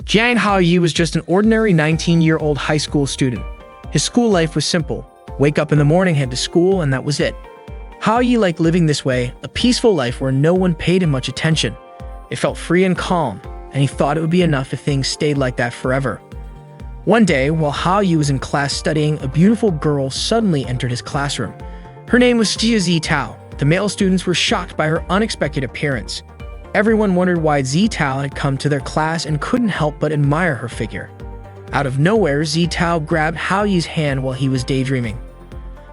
Jiang Haoyi was just an ordinary 19-year-old high school student. His school life was simple. Wake up in the morning, head to school, and that was it. Haoyi liked living this way, a peaceful life where no one paid him much attention. It felt free and calm, and he thought it would be enough if things stayed like that forever. One day, while Haoyi was in class studying, a beautiful girl suddenly entered his classroom. Her name was Zitao. The male students were shocked by her unexpected appearance. Everyone wondered why Zitao had come to their class and couldn't help but admire her figure. Out of nowhere, Zitao grabbed Haoyi's hand while he was daydreaming.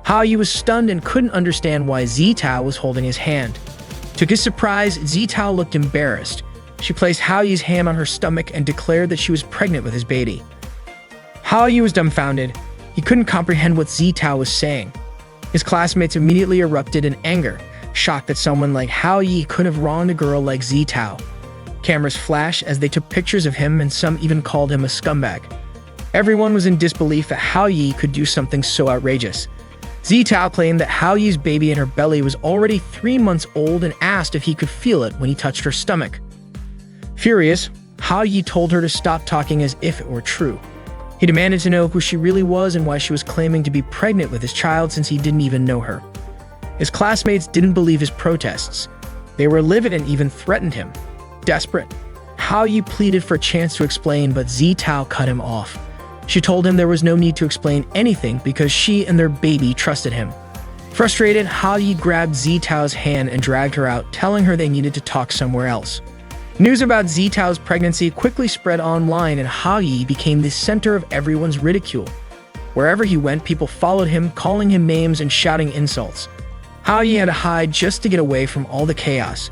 Haoyi was stunned and couldn't understand why Zitao was holding his hand. To his surprise, Zitao looked embarrassed. She placed Haoyi's hand on her stomach and declared that she was pregnant with his baby. Haoyi was dumbfounded. He couldn't comprehend what Zitao was saying. His classmates immediately erupted in anger, shocked that someone like Haoyi could have wronged a girl like Zitao. Cameras flashed as they took pictures of him, and some even called him a scumbag. Everyone was in disbelief that Haoyi could do something so outrageous. Zitao claimed that Haoyi's baby in her belly was already 3 months old and asked if he could feel it when he touched her stomach. Furious, Haoyi told her to stop talking as if it were true. He demanded to know who she really was and why she was claiming to be pregnant with his child since he didn't even know her. His classmates didn't believe his protests. They were livid and even threatened him. Desperate, Haoyi pleaded for a chance to explain, but Zitao cut him off. She told him there was no need to explain anything because she and their baby trusted him. Frustrated, Haoyi grabbed Zitao's hand and dragged her out, telling her they needed to talk somewhere else. News about Zitao's pregnancy quickly spread online, and Haoyi became the center of everyone's ridicule. Wherever he went, people followed him, calling him names and shouting insults. Haoyi had to hide just to get away from all the chaos.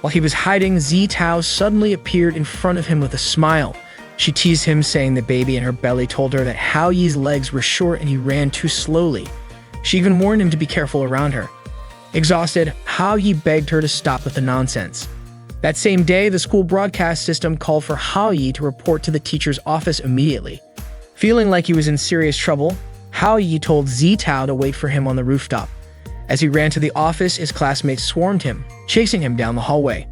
While he was hiding, Zitao suddenly appeared in front of him with a smile. She teased him, saying the baby in her belly told her that Haoyi's legs were short and he ran too slowly. She even warned him to be careful around her. Exhausted, Haoyi begged her to stop with the nonsense. That same day, the school broadcast system called for Haoyi to report to the teacher's office immediately. Feeling like he was in serious trouble, Haoyi told Zitao to wait for him on the rooftop. As he ran to the office, his classmates swarmed him, chasing him down the hallway.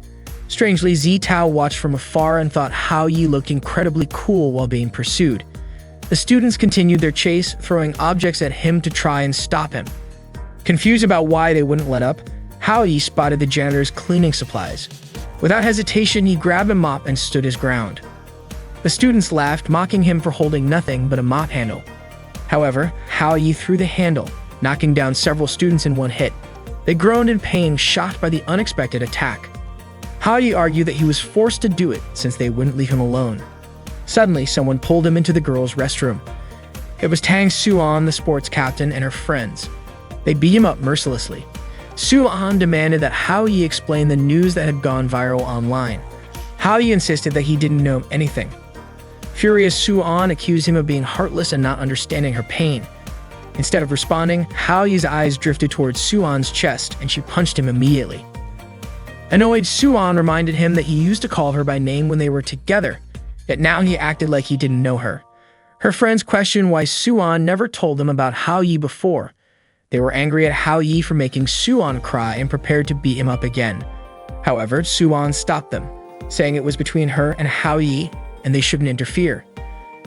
Strangely, Zitao watched from afar and thought Haoyi looked incredibly cool while being pursued. The students continued their chase, throwing objects at him to try and stop him. Confused about why they wouldn't let up, Haoyi spotted the janitor's cleaning supplies. Without hesitation, he grabbed a mop and stood his ground. The students laughed, mocking him for holding nothing but a mop handle. However, Haoyi threw the handle, knocking down several students in one hit. They groaned in pain, shocked by the unexpected attack. Haoyi argued that he was forced to do it since they wouldn't leave him alone. Suddenly, someone pulled him into the girls' restroom. It was Tang Suan, the sports captain, and her friends. They beat him up mercilessly. Suan demanded that Haoyi explain the news that had gone viral online. Haoyi insisted that he didn't know anything. Furious, Suan accused him of being heartless and not understanding her pain. Instead of responding, Haoyi's eyes drifted towards Suan's chest, and she punched him immediately. Annoyed, Suan reminded him that he used to call her by name when they were together, yet now he acted like he didn't know her. Her friends questioned why Suan never told them about Haoyi before. They were angry at Haoyi for making Suan cry and prepared to beat him up again. However, Suan stopped them, saying it was between her and Haoyi and they shouldn't interfere.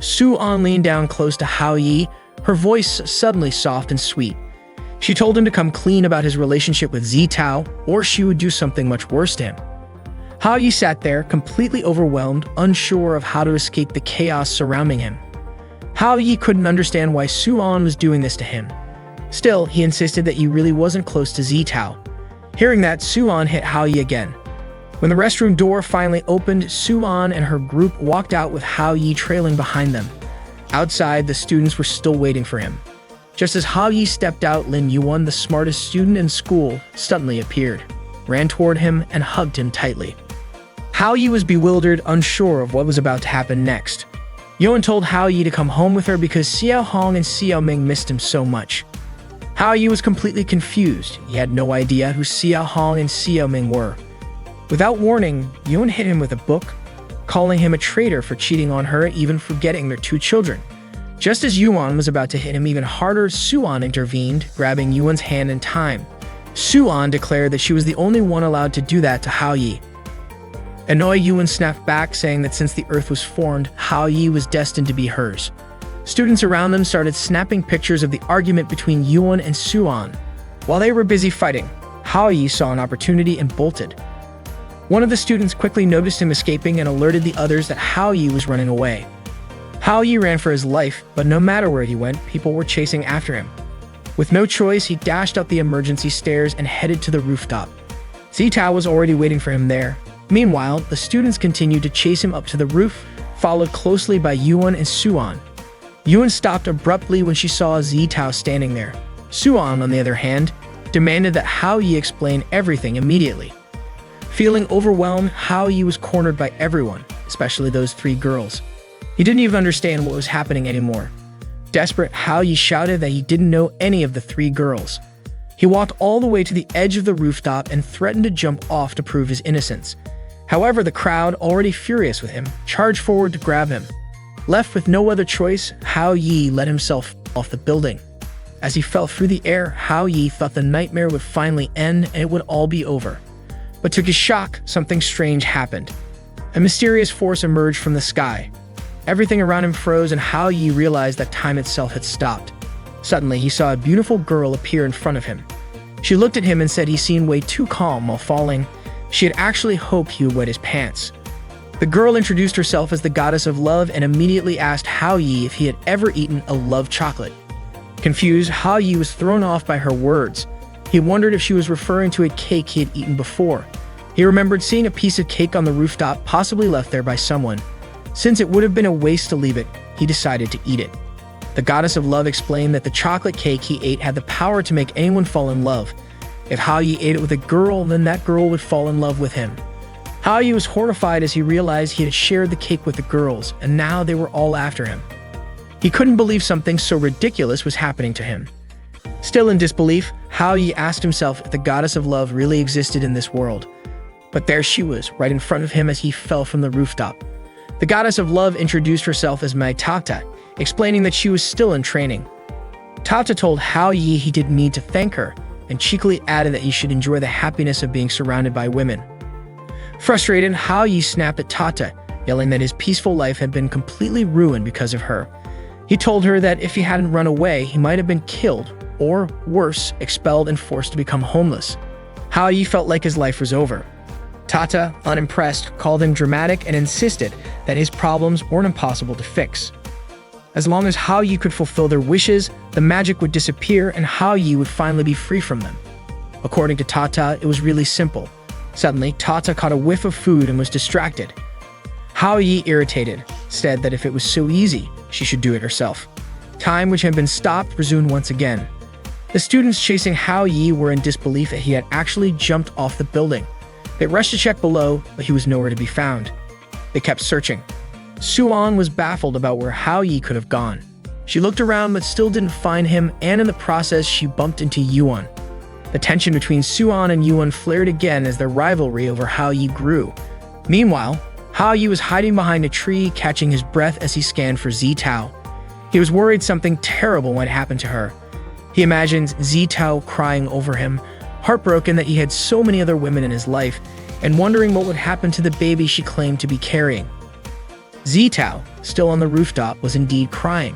Suan leaned down close to Haoyi, her voice suddenly soft and sweet. She told him to come clean about his relationship with Zitao, or she would do something much worse to him. Haoyi sat there, completely overwhelmed, unsure of how to escape the chaos surrounding him. Haoyi couldn't understand why Suan was doing this to him. Still, he insisted that he really wasn't close to Zitao. Hearing that, Suan hit Haoyi again. When the restroom door finally opened, Suan and her group walked out with Haoyi trailing behind them. Outside, the students were still waiting for him. Just as Haoyi stepped out, Lin Yuan, the smartest student in school, suddenly appeared, ran toward him, and hugged him tightly. Haoyi was bewildered, unsure of what was about to happen next. Yuan told Haoyi to come home with her because Xiaohong and Xiaoming missed him so much. Haoyi was completely confused. He had no idea who Xiaohong and Xiaoming were. Without warning, Yuan hit him with a book, calling him a traitor for cheating on her, even forgetting their 2 children. Just as Yuan was about to hit him even harder, Suan intervened, grabbing Yuan's hand in time. Suan declared that she was the only one allowed to do that to Haoyi. Annoyed, Yuan snapped back, saying that since the earth was formed, Hao Yi was destined to be hers. Students around them started snapping pictures of the argument between Yuan and Suan. While they were busy fighting, Hao Yi saw an opportunity and bolted. One of the students quickly noticed him escaping and alerted the others that Hao Yi was running away. Hao Yi ran for his life, but no matter where he went, people were chasing after him. With no choice, he dashed up the emergency stairs and headed to the rooftop. Zitao was already waiting for him there. Meanwhile, the students continued to chase him up to the roof, followed closely by Yuan and Suan. Yuan stopped abruptly when she saw Zitao standing there. Suan, on the other hand, demanded that Hao Yi explain everything immediately. Feeling overwhelmed, Hao Yi was cornered by everyone, especially those three girls. He didn't even understand what was happening anymore. Desperate, Hao Yi shouted that he didn't know any of the three girls. He walked all the way to the edge of the rooftop and threatened to jump off to prove his innocence. However, the crowd, already furious with him, charged forward to grab him. Left with no other choice, Hao Yi let himself off the building. As he fell through the air, Hao Yi thought the nightmare would finally end and it would all be over. But to his shock, something strange happened. A mysterious force emerged from the sky. Everything around him froze, and Hao Yi realized that time itself had stopped. Suddenly, he saw a beautiful girl appear in front of him. She looked at him and said he seemed way too calm while falling. She had actually hoped he would wet his pants. The girl introduced herself as the goddess of love and immediately asked Hao Yi if he had ever eaten a love chocolate. Confused, Hao Yi was thrown off by her words. He wondered if she was referring to a cake he had eaten before. He remembered seeing a piece of cake on the rooftop, possibly left there by someone. Since it would have been a waste to leave it, he decided to eat it. The goddess of love explained that the chocolate cake he ate had the power to make anyone fall in love. If Hao Yi ate it with a girl, then that girl would fall in love with him. Hao Yi was horrified as he realized he had shared the cake with the girls, and now they were all after him. He couldn't believe something so ridiculous was happening to him. Still in disbelief, Hao Yi asked himself if the goddess of love really existed in this world. But there she was, right in front of him as he fell from the rooftop. The goddess of love introduced herself as Mai Tata, explaining that she was still in training. Tata told Hao Yi he didn't need to thank her, and cheekily added that he should enjoy the happiness of being surrounded by women. Frustrated, Hao Yi snapped at Tata, yelling that his peaceful life had been completely ruined because of her. He told her that if he hadn't run away, he might have been killed, or worse, expelled and forced to become homeless. Hao Yi felt like his life was over. Tata, unimpressed, called him dramatic and insisted that his problems weren't impossible to fix. As long as Hao Yi could fulfill their wishes, the magic would disappear and Hao Yi would finally be free from them. According to Tata, it was really simple. Suddenly, Tata caught a whiff of food and was distracted. Hao Yi, irritated, said that if it was so easy, she should do it herself. Time, which had been stopped, resumed once again. The students chasing Hao Yi were in disbelief that he had actually jumped off the building. They rushed to check below, but he was nowhere to be found. They kept searching. Suan was baffled about where Hao Yi could have gone. She looked around but still didn't find him, and in the process, she bumped into Yuan. The tension between Suan and Yuan flared again as their rivalry over Hao Yi grew. Meanwhile, Hao Yi was hiding behind a tree, catching his breath as he scanned for Zitao. He was worried something terrible might happen to her. He imagined Zitao crying over him, heartbroken that he had so many other women in his life, and wondering what would happen to the baby she claimed to be carrying. Zitao, still on the rooftop, was indeed crying.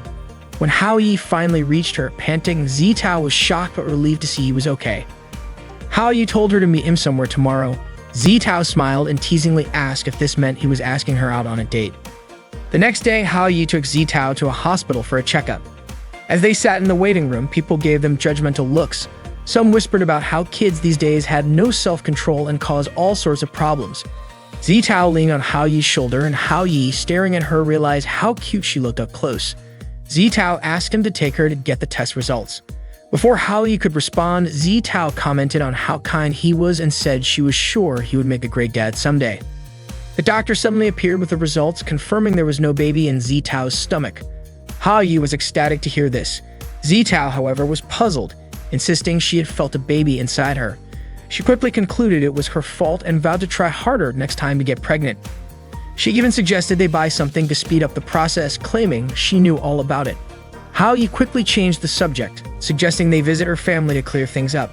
When Hao Yi finally reached her, panting, Zitao was shocked but relieved to see he was okay. Hao Yi told her to meet him somewhere tomorrow. Zitao smiled and teasingly asked if this meant he was asking her out on a date. The next day, Hao Yi took Zitao to a hospital for a checkup. As they sat in the waiting room, people gave them judgmental looks. Some whispered about how kids these days had no self-control and caused all sorts of problems. Zitao leaned on Hao Yi's shoulder, and Hao Yi, staring at her, realized how cute she looked up close. Zitao asked him to take her to get the test results. Before Hao Yi could respond, Zitao commented on how kind he was and said she was sure he would make a great dad someday. The doctor suddenly appeared with the results, confirming there was no baby in Zitao's stomach. Hao Yi was ecstatic to hear this. Zitao, however, was puzzled, insisting she had felt a baby inside her. She quickly concluded it was her fault and vowed to try harder next time to get pregnant. She even suggested they buy something to speed up the process, claiming she knew all about it. Hao Yi quickly changed the subject, suggesting they visit her family to clear things up.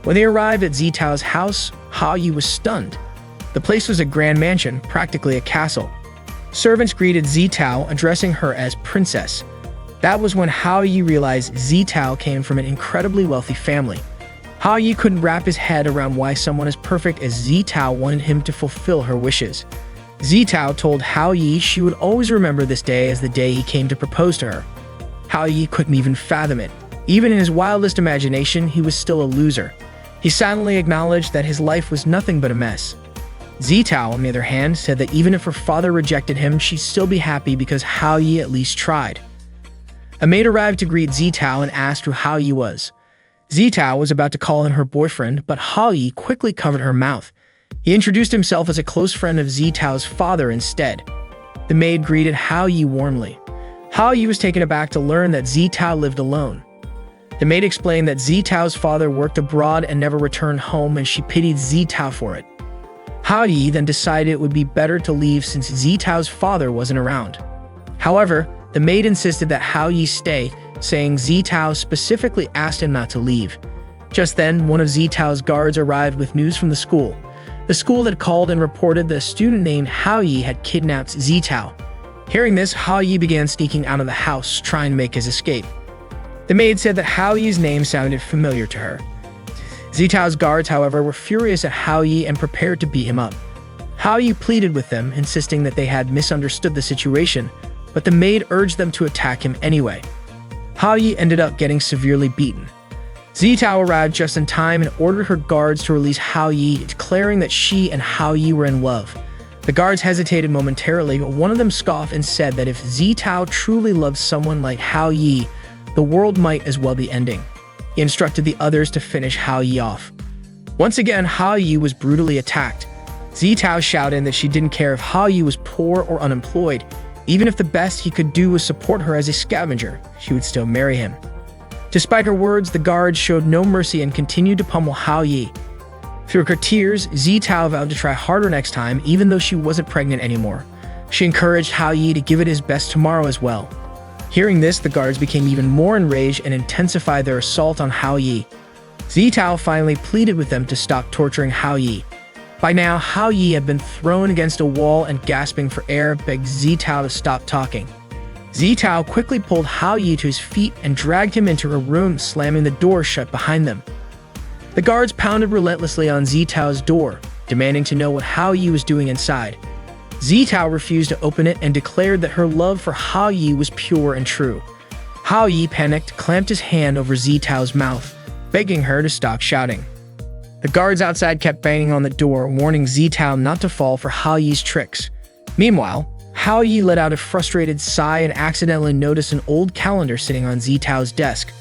When they arrived at Zitao's house, Hao Yi was stunned. The place was a grand mansion, practically a castle. Servants greeted Zitao, addressing her as princess. That was when Hao Yi realized Zitao came from an incredibly wealthy family. Hao Yi couldn't wrap his head around why someone as perfect as Zitao wanted him to fulfill her wishes. Zitao told Hao Yi she would always remember this day as the day he came to propose to her. Hao Yi couldn't even fathom it. Even in his wildest imagination, he was still a loser. He silently acknowledged that his life was nothing but a mess. Zitao, on the other hand, said that even if her father rejected him, she'd still be happy because Hao Yi at least tried. A maid arrived to greet Zitao and asked who Hao Yi was. Zitao was about to call in her boyfriend, but Hao Yi quickly covered her mouth. He introduced himself as a close friend of Zitao's father instead. The maid greeted Hao Yi warmly. Hao Yi was taken aback to learn that Zitao lived alone. The maid explained that Zitao's father worked abroad and never returned home, and she pitied Zitao for it. Hao Yi then decided it would be better to leave since Zitao's father wasn't around. However, the maid insisted that Hao Yi stay, saying Zitao specifically asked him not to leave. Just then, one of Zitao's guards arrived with news from the school. The school had called and reported that a student named Hao Yi had kidnapped Zitao. Hearing this, Hao Yi began sneaking out of the house, trying to make his escape. The maid said that Hao Yi's name sounded familiar to her. Zitao's guards, however, were furious at Hao Yi and prepared to beat him up. Hao Yi pleaded with them, insisting that they had misunderstood the situation, but the maid urged them to attack him anyway. Hao Yi ended up getting severely beaten. Zitao arrived just in time and ordered her guards to release Hao Yi, declaring that she and Hao Yi were in love. The guards hesitated momentarily, but one of them scoffed and said that if Zitao truly loved someone like Hao Yi, the world might as well be ending. He instructed the others to finish Hao Yi off. Once again, Hao Yi was brutally attacked. Zitao shouted that she didn't care if Hao Yi was poor or unemployed. Even if the best he could do was support her as a scavenger, she would still marry him. Despite her words, the guards showed no mercy and continued to pummel Hao Yi. Through her tears, Zitao vowed to try harder next time, even though she wasn't pregnant anymore. She encouraged Hao Yi to give it his best tomorrow as well. Hearing this, the guards became even more enraged and intensified their assault on Hao Yi. Zitao finally pleaded with them to stop torturing Hao Yi. By now, Hao Yi had been thrown against a wall and gasping for air, begged Zitao to stop talking. Zitao quickly pulled Hao Yi to his feet and dragged him into her room, slamming the door shut behind them. The guards pounded relentlessly on Zitao's door, demanding to know what Hao Yi was doing inside. Zitao refused to open it and declared that her love for Hao Yi was pure and true. Hao Yi panicked, clamped his hand over Zitao's mouth, begging her to stop shouting. The guards outside kept banging on the door, warning Zitao not to fall for Hao Yi's tricks. Meanwhile, Hao Yi let out a frustrated sigh and accidentally noticed an old calendar sitting on Zitao's desk.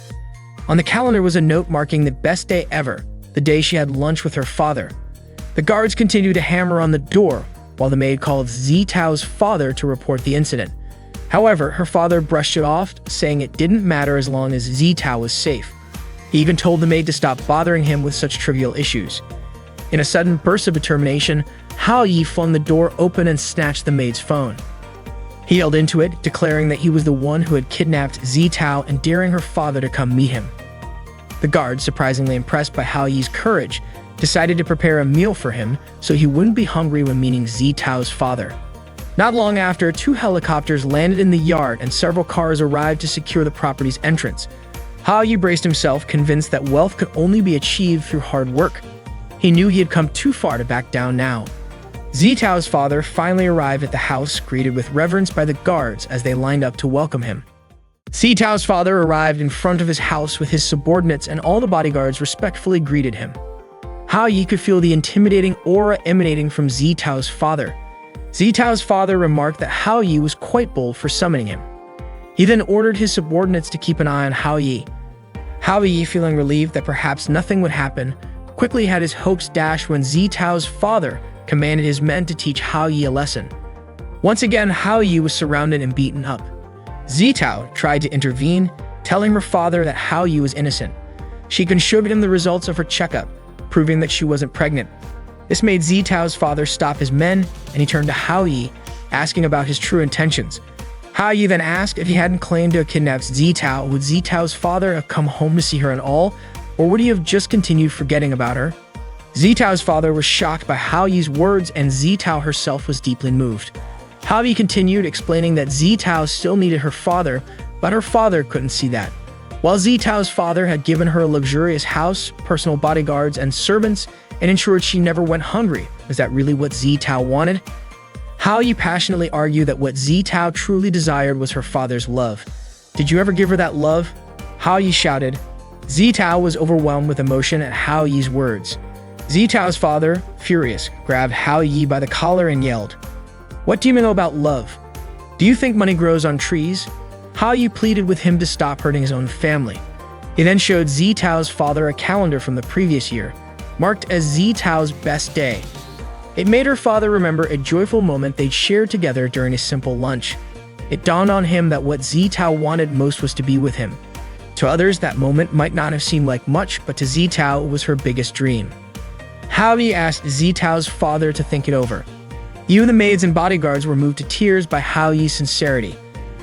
On the calendar was a note marking the best day ever, the day she had lunch with her father. The guards continued to hammer on the door, while the maid called Zitao's father to report the incident. However, her father brushed it off, saying it didn't matter as long as Zitao was safe. He even told the maid to stop bothering him with such trivial issues. In a sudden burst of determination, Hao Yi flung the door open and snatched the maid's phone. He yelled into it, declaring that he was the one who had kidnapped Zitao and daring her father to come meet him. The guards, surprisingly impressed by Hao Yi's courage, decided to prepare a meal for him so he wouldn't be hungry when meeting Zitao's father. Not long after, 2 helicopters landed in the yard and several cars arrived to secure the property's entrance. Hao Yi braced himself, convinced that wealth could only be achieved through hard work. He knew he had come too far to back down now. Zitao's father finally arrived at the house, greeted with reverence by the guards as they lined up to welcome him. Zitao's father arrived in front of his house with his subordinates, and all the bodyguards respectfully greeted him. Hao Yi could feel the intimidating aura emanating from Zitao's father. Zitao's father remarked that Hao Yi was quite bold for summoning him. He then ordered his subordinates to keep an eye on Hao Yi. Hao Yi, feeling relieved that perhaps nothing would happen, quickly had his hopes dashed when Zitao's father commanded his men to teach Hao Yi a lesson. Once again, Hao Yi was surrounded and beaten up. Zitao tried to intervene, telling her father that Hao Yi was innocent. She showed him the results of her checkup, proving that she wasn't pregnant. This made Zitao's father stop his men, and he turned to Hao Yi, asking about his true intentions. Hao Yi then asked if he hadn't claimed to have kidnapped Zitao, would Zitao's father have come home to see her at all, or would he have just continued forgetting about her? Zitao's father was shocked by Hao Yi's words, and Zitao herself was deeply moved. Hao Yi continued, explaining that Zitao still needed her father, but her father couldn't see that. While Zitao's father had given her a luxurious house, personal bodyguards, and servants, and ensured she never went hungry, was that really what Zitao wanted? Hao Yi passionately argued that what Zitao truly desired was her father's love. Did you ever give her that love? Hao Yi shouted. Zitao was overwhelmed with emotion at Hao Yi's words. Zitao's father, furious, grabbed Hao Yi by the collar and yelled, "What do you know about love? Do you think money grows on trees?" Hao Yi pleaded with him to stop hurting his own family. He then showed Zitao's father a calendar from the previous year, marked as Zitao's best day. It made her father remember a joyful moment they'd shared together during a simple lunch. It dawned on him that what Zitao wanted most was to be with him. To others, that moment might not have seemed like much, but to Zitao, it was her biggest dream. Hao Yi asked Zitao's father to think it over. Even the maids and bodyguards were moved to tears by Hao Yi's sincerity.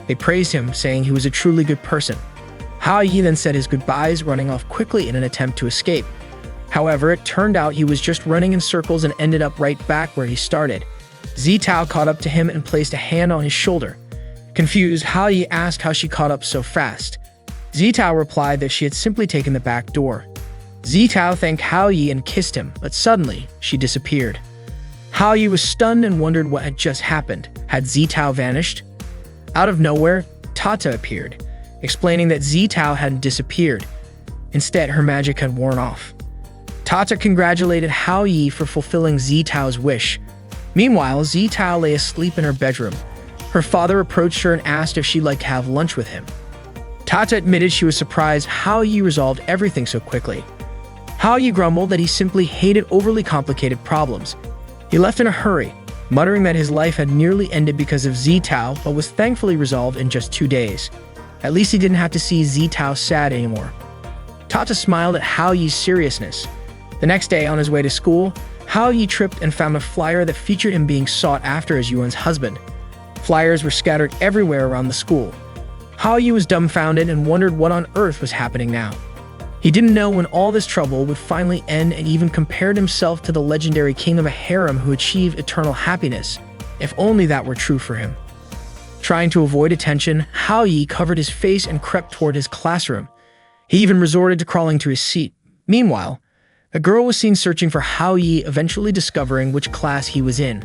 They praised him, saying he was a truly good person. Hao Yi then said his goodbyes, running off quickly in an attempt to escape. However, it turned out he was just running in circles and ended up right back where he started. Zitao caught up to him and placed a hand on his shoulder. Confused, Hao Yi asked how she caught up so fast. Zitao replied that she had simply taken the back door. Zitao thanked Hao Yi and kissed him, but suddenly, she disappeared. Hao Yi was stunned and wondered what had just happened. Had Zitao vanished? Out of nowhere, Tata appeared, explaining that Zitao hadn't disappeared. Instead, her magic had worn off. Tata congratulated Hao Yi for fulfilling Zitao's wish. Meanwhile, Zitao lay asleep in her bedroom. Her father approached her and asked if she'd like to have lunch with him. Tata admitted she was surprised Hao Yi resolved everything so quickly. Hao Yi grumbled that he simply hated overly complicated problems. He left in a hurry, muttering that his life had nearly ended because of Zitao, but was thankfully resolved in just 2 days. At least he didn't have to see Zitao sad anymore. Tata smiled at Hao Yi's seriousness. The next day, on his way to school, Hao Yi tripped and found a flyer that featured him being sought after as Yuan's husband. Flyers were scattered everywhere around the school. Hao Yi was dumbfounded and wondered what on earth was happening now. He didn't know when all this trouble would finally end, and even compared himself to the legendary king of a harem who achieved eternal happiness, if only that were true for him. Trying to avoid attention, Hao Yi covered his face and crept toward his classroom. He even resorted to crawling to his seat. Meanwhile, a girl was seen searching for Hao Yi, eventually discovering which class he was in.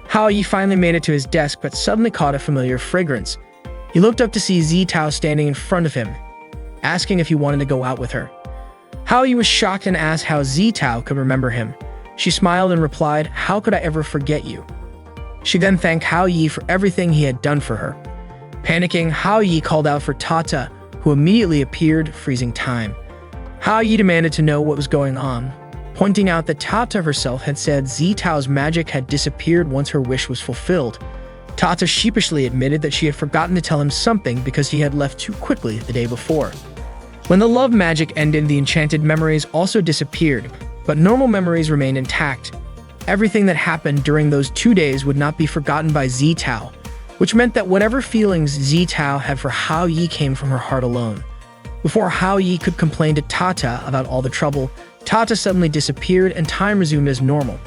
Hao Yi finally made it to his desk, but suddenly caught a familiar fragrance. He looked up to see Zitao standing in front of him, asking if he wanted to go out with her. Hao Yi was shocked and asked how Zitao could remember him. She smiled and replied, "How could I ever forget you?" She then thanked Hao Yi for everything he had done for her. Panicking, Hao Yi called out for Tata, who immediately appeared, freezing time. Hao Yi demanded to know what was going on, pointing out that Tata herself had said Zitao's magic had disappeared once her wish was fulfilled. Tata sheepishly admitted that she had forgotten to tell him something because he had left too quickly the day before. When the love magic ended, the enchanted memories also disappeared, but normal memories remained intact. Everything that happened during those 2 days would not be forgotten by Zitao, which meant that whatever feelings Zitao had for Hao Yi came from her heart alone. Before Hao Yi could complain to Tata about all the trouble, Tata suddenly disappeared and time resumed as normal.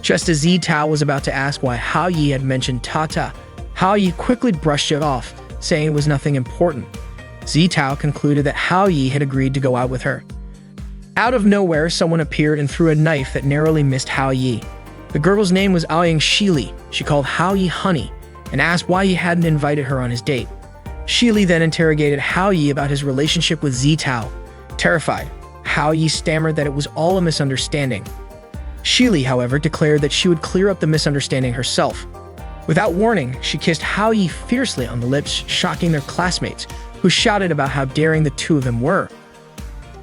Just as Zitao was about to ask why Hao Yi had mentioned Tata, Hao Yi quickly brushed it off, saying it was nothing important. Zitao concluded that Hao Yi had agreed to go out with her. Out of nowhere, someone appeared and threw a knife that narrowly missed Hao Yi. The girl's name was Aishen Shili. She called Hao Yi honey and asked why he hadn't invited her on his date. Shili then interrogated Hao Yi about his relationship with Zitao. Terrified, Hao Yi stammered that it was all a misunderstanding. Shili, however, declared that she would clear up the misunderstanding herself. Without warning, she kissed Hao Yi fiercely on the lips, shocking their classmates, who shouted about how daring the two of them were.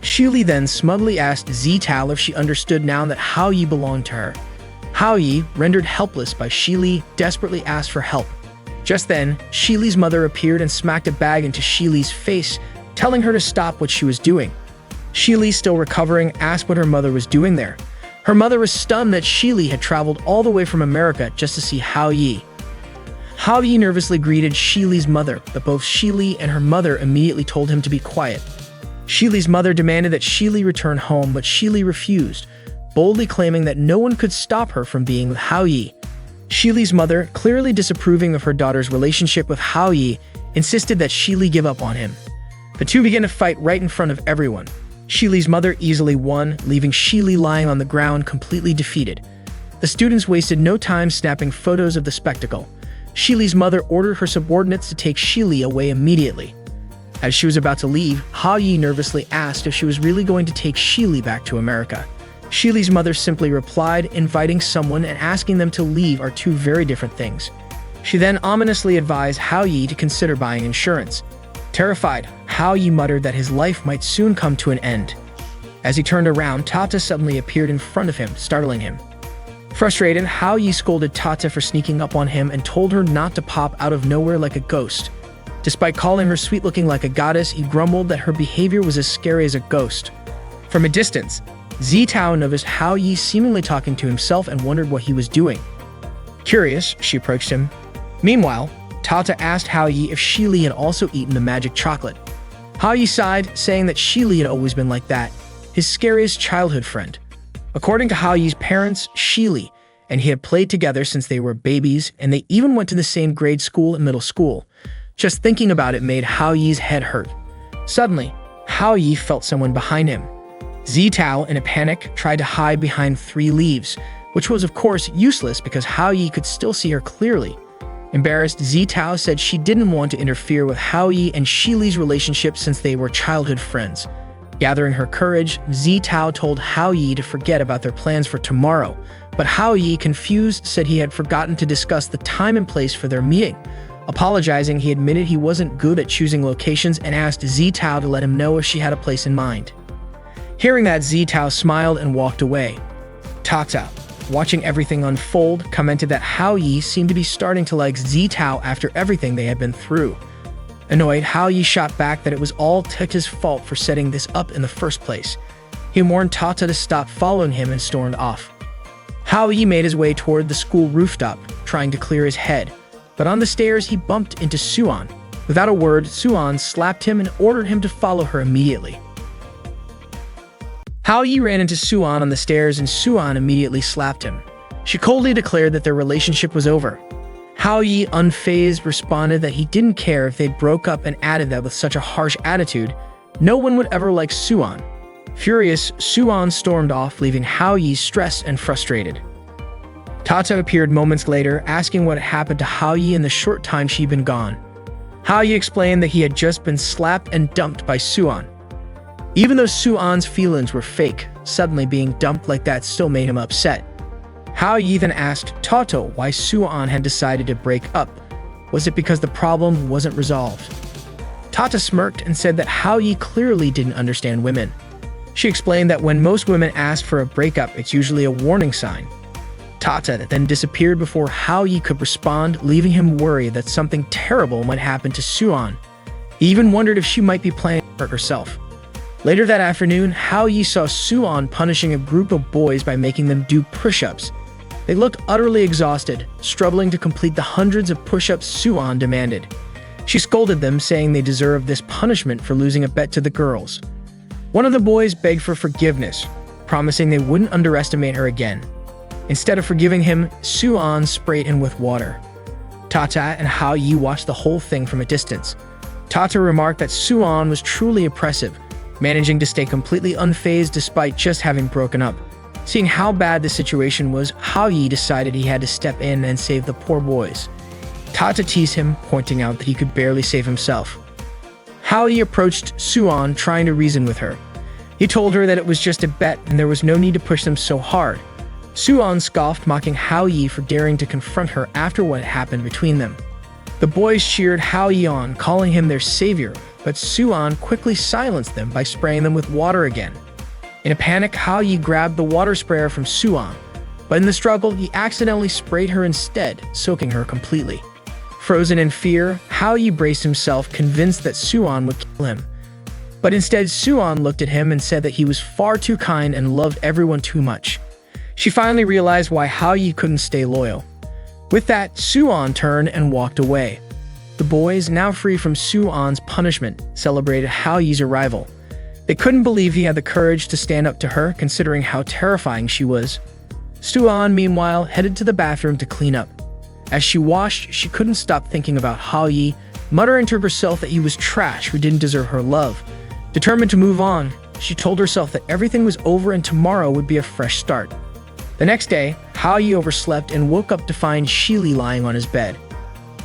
Shili then smugly asked Zitao if she understood now that Hao Yi belonged to her. Hao Yi, rendered helpless by Shili, desperately asked for help. Just then, Shili's mother appeared and smacked a bag into Shili's face, telling her to stop what she was doing. Shili, still recovering, asked what her mother was doing there. Her mother was stunned that Shili had traveled all the way from America just to see Hao Yi. Hao Yi nervously greeted Shili's mother, but both Shili and her mother immediately told him to be quiet. Shili's mother demanded that Shili return home, but Shili refused, boldly claiming that no one could stop her from being with Hao Yi. Shili's mother, clearly disapproving of her daughter's relationship with Hao Yi, insisted that Shili give up on him. The two began to fight right in front of everyone. Shili's mother easily won, leaving Shili lying on the ground completely defeated. The students wasted no time snapping photos of the spectacle. Shili's mother ordered her subordinates to take Shili away immediately. As she was about to leave, Hao Yi nervously asked if she was really going to take Shili back to America. Shili's mother simply replied, inviting someone and asking them to leave are two very different things. She then ominously advised Hao Yi to consider buying insurance. Terrified, Hao Yi muttered that his life might soon come to an end. As he turned around, Tata suddenly appeared in front of him, startling him. Frustrated, Hao Yi scolded Tata for sneaking up on him and told her not to pop out of nowhere like a ghost. Despite calling her sweet-looking like a goddess, he grumbled that her behavior was as scary as a ghost. From a distance, Zitao noticed Hao Yi seemingly talking to himself and wondered what he was doing. Curious, she approached him. Meanwhile, Tata asked Hao Yi if Shili had also eaten the magic chocolate. Hao Yi sighed, saying that Shili had always been like that, his scariest childhood friend. According to Hao Yi's parents, Shili and he had played together since they were babies, and they even went to the same grade school and middle school. Just thinking about it made Hao Yi's head hurt. Suddenly, Hao Yi felt someone behind him. Zitao, in a panic, tried to hide behind 3 leaves, which was of course useless because Hao Yi could still see her clearly. Embarrassed, Zitao said she didn't want to interfere with Hao Yi and Shili's relationship since they were childhood friends. Gathering her courage, Zitao told Hao Yi to forget about their plans for tomorrow, but Hao Yi, confused, said he had forgotten to discuss the time and place for their meeting. Apologizing, he admitted he wasn't good at choosing locations and asked Zitao to let him know if she had a place in mind. Hearing that, Zitao smiled and walked away. Tata, watching everything unfold, commented that Hao Yi seemed to be starting to like Zitao after everything they had been through. Annoyed, Hao Yi shot back that it was all Tata's fault for setting this up in the first place. He warned Tata to stop following him and stormed off. Hao Yi made his way toward the school rooftop, trying to clear his head. But on the stairs, he bumped into Suan. Without a word, Suan slapped him and ordered him to follow her immediately. Hao Yi ran into Suan on the stairs and Suan immediately slapped him. She coldly declared that their relationship was over. Hao Yi, unfazed, responded that he didn't care if they broke up and added that with such a harsh attitude, no one would ever like Suan. Furious, Suan stormed off, leaving Hao Yi stressed and frustrated. Tata appeared moments later, asking what had happened to Hao Yi in the short time she'd been gone. Hao Yi explained that he had just been slapped and dumped by Suan. Even though Suan's feelings were fake, suddenly being dumped like that still made him upset. Hao Yi then asked Tata why Suan had decided to break up. Was it because the problem wasn't resolved? Tata smirked and said that Hao Yi clearly didn't understand women. She explained that when most women ask for a breakup, it's usually a warning sign. Tata then disappeared before Hao Yi could respond, leaving him worried that something terrible might happen to Suan. He even wondered if she might be planning to hurt herself. Later that afternoon, Hao Yi saw Suan punishing a group of boys by making them do push-ups. They looked utterly exhausted, struggling to complete the hundreds of push-ups Suan demanded. She scolded them, saying they deserved this punishment for losing a bet to the girls. One of the boys begged for forgiveness, promising they wouldn't underestimate her again. Instead of forgiving him, Suan sprayed him with water. Tata and Hao Yi watched the whole thing from a distance. Tata remarked that Suan was truly oppressive, managing to stay completely unfazed despite just having broken up. Seeing how bad the situation was, Hao Yi decided he had to step in and save the poor boys. Tata teased him, pointing out that he could barely save himself. Hao Yi approached Suan, trying to reason with her. He told her that it was just a bet and there was no need to push them so hard. Suan scoffed, mocking Hao Yi for daring to confront her after what had happened between them. The boys cheered Hao Yi on, calling him their savior, but Suan quickly silenced them by spraying them with water again. In a panic, Hao Yi grabbed the water sprayer from Suan, but in the struggle, he accidentally sprayed her instead, soaking her completely. Frozen in fear, Hao Yi braced himself, convinced that Suan would kill him. But instead, Suan looked at him and said that he was far too kind and loved everyone too much. She finally realized why Hao Yi couldn't stay loyal. With that, Suan turned and walked away. The boys, now free from Suan's punishment, celebrated Hao Yi's arrival. They couldn't believe he had the courage to stand up to her, considering how terrifying she was. Suan, meanwhile, headed to the bathroom to clean up. As she washed, she couldn't stop thinking about Hao-yi, muttering to herself that he was trash who didn't deserve her love. Determined to move on, she told herself that everything was over and tomorrow would be a fresh start. The next day, Hao-yi overslept and woke up to find Shili lying on his bed.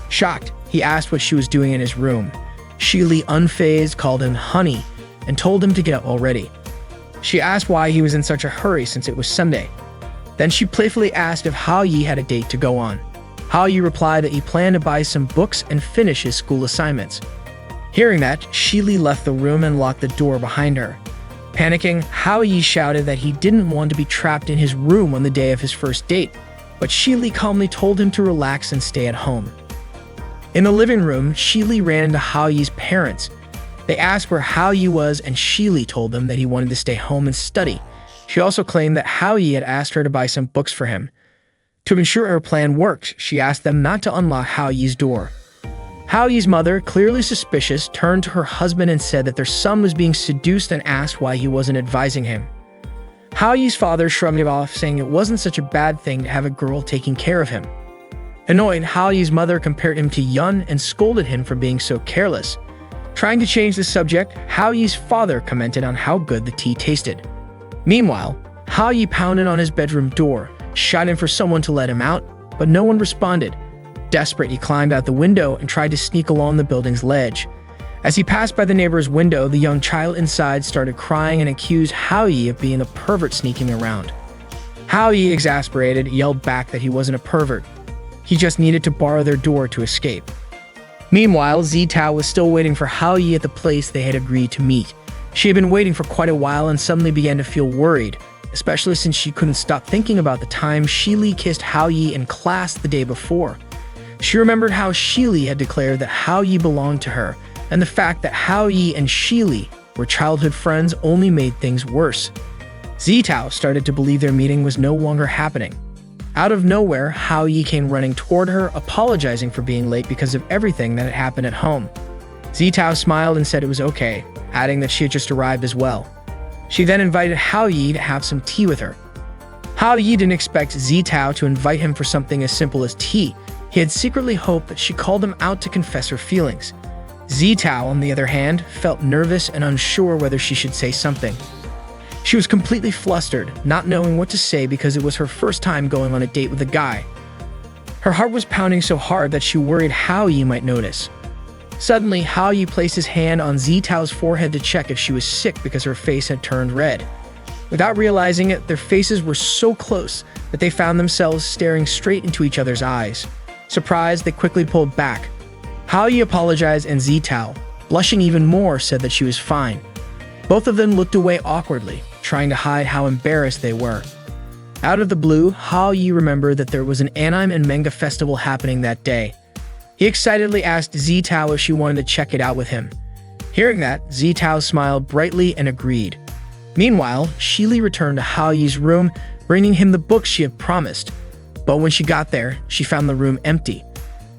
Shocked, he asked what she was doing in his room. Shili, unfazed, called him honey and told him to get up already. She asked why he was in such a hurry since it was Sunday. Then she playfully asked if Hao-yi had a date to go on. Hao-yi replied that he planned to buy some books and finish his school assignments. Hearing that, Shili left the room and locked the door behind her. Panicking, Hao-yi shouted that he didn't want to be trapped in his room on the day of his first date, but Shili calmly told him to relax and stay at home. In the living room, Shili ran into Hao-yi's parents. They asked where Hao-yi was, and Shili told them that he wanted to stay home and study. She also claimed that Hao-yi had asked her to buy some books for him. To ensure her plan worked, she asked them not to unlock Hao-yi's door. Hao-yi's mother, clearly suspicious, turned to her husband and said that their son was being seduced and asked why he wasn't advising him. Hao-yi's father shrugged it off, saying it wasn't such a bad thing to have a girl taking care of him. Annoyed, Hao-yi's mother compared him to Yun and scolded him for being so careless. Trying to change the subject, Hao-yi's father commented on how good the tea tasted. Meanwhile, Hao-yi pounded on his bedroom door, shouting for someone to let him out, but no one responded. Desperate, he climbed out the window and tried to sneak along the building's ledge. As he passed by the neighbor's window, the young child inside started crying and accused Hao-yi of being a pervert sneaking around. Hao-yi, exasperated, yelled back that he wasn't a pervert. He just needed to borrow their door to escape. Meanwhile, Zitao was still waiting for Hao-yi at the place they had agreed to meet. She had been waiting for quite a while and suddenly began to feel worried, especially since she couldn't stop thinking about the time Shili kissed Hao-yi in class the day before. She remembered how Shili had declared that Hao-yi belonged to her, and the fact that Hao-yi and Shili were childhood friends only made things worse. Zitao started to believe their meeting was no longer happening. Out of nowhere, Hao-yi came running toward her, apologizing for being late because of everything that had happened at home. Zitao smiled and said it was okay, adding that she had just arrived as well. She then invited Hao-yi to have some tea with her. Hao-yi didn't expect Zitao to invite him for something as simple as tea. He had secretly hoped that she called him out to confess her feelings. Zitao, on the other hand, felt nervous and unsure whether she should say something. She was completely flustered, not knowing what to say because it was her first time going on a date with a guy. Her heart was pounding so hard that she worried Hao-yi might notice. Suddenly, Hao-yi placed his hand on Zitao's forehead to check if she was sick because her face had turned red. Without realizing it, their faces were so close that they found themselves staring straight into each other's eyes. Surprised, they quickly pulled back. Hao-yi apologized and Zitao, blushing even more, said that she was fine. Both of them looked away awkwardly, trying to hide how embarrassed they were. Out of the blue, Hao-yi remembered that there was an anime and manga festival happening that day. He excitedly asked Zitao if she wanted to check it out with him. Hearing that, Zitao smiled brightly and agreed. Meanwhile, Shili returned to Hao-yi's room, bringing him the books she had promised. But when she got there, she found the room empty.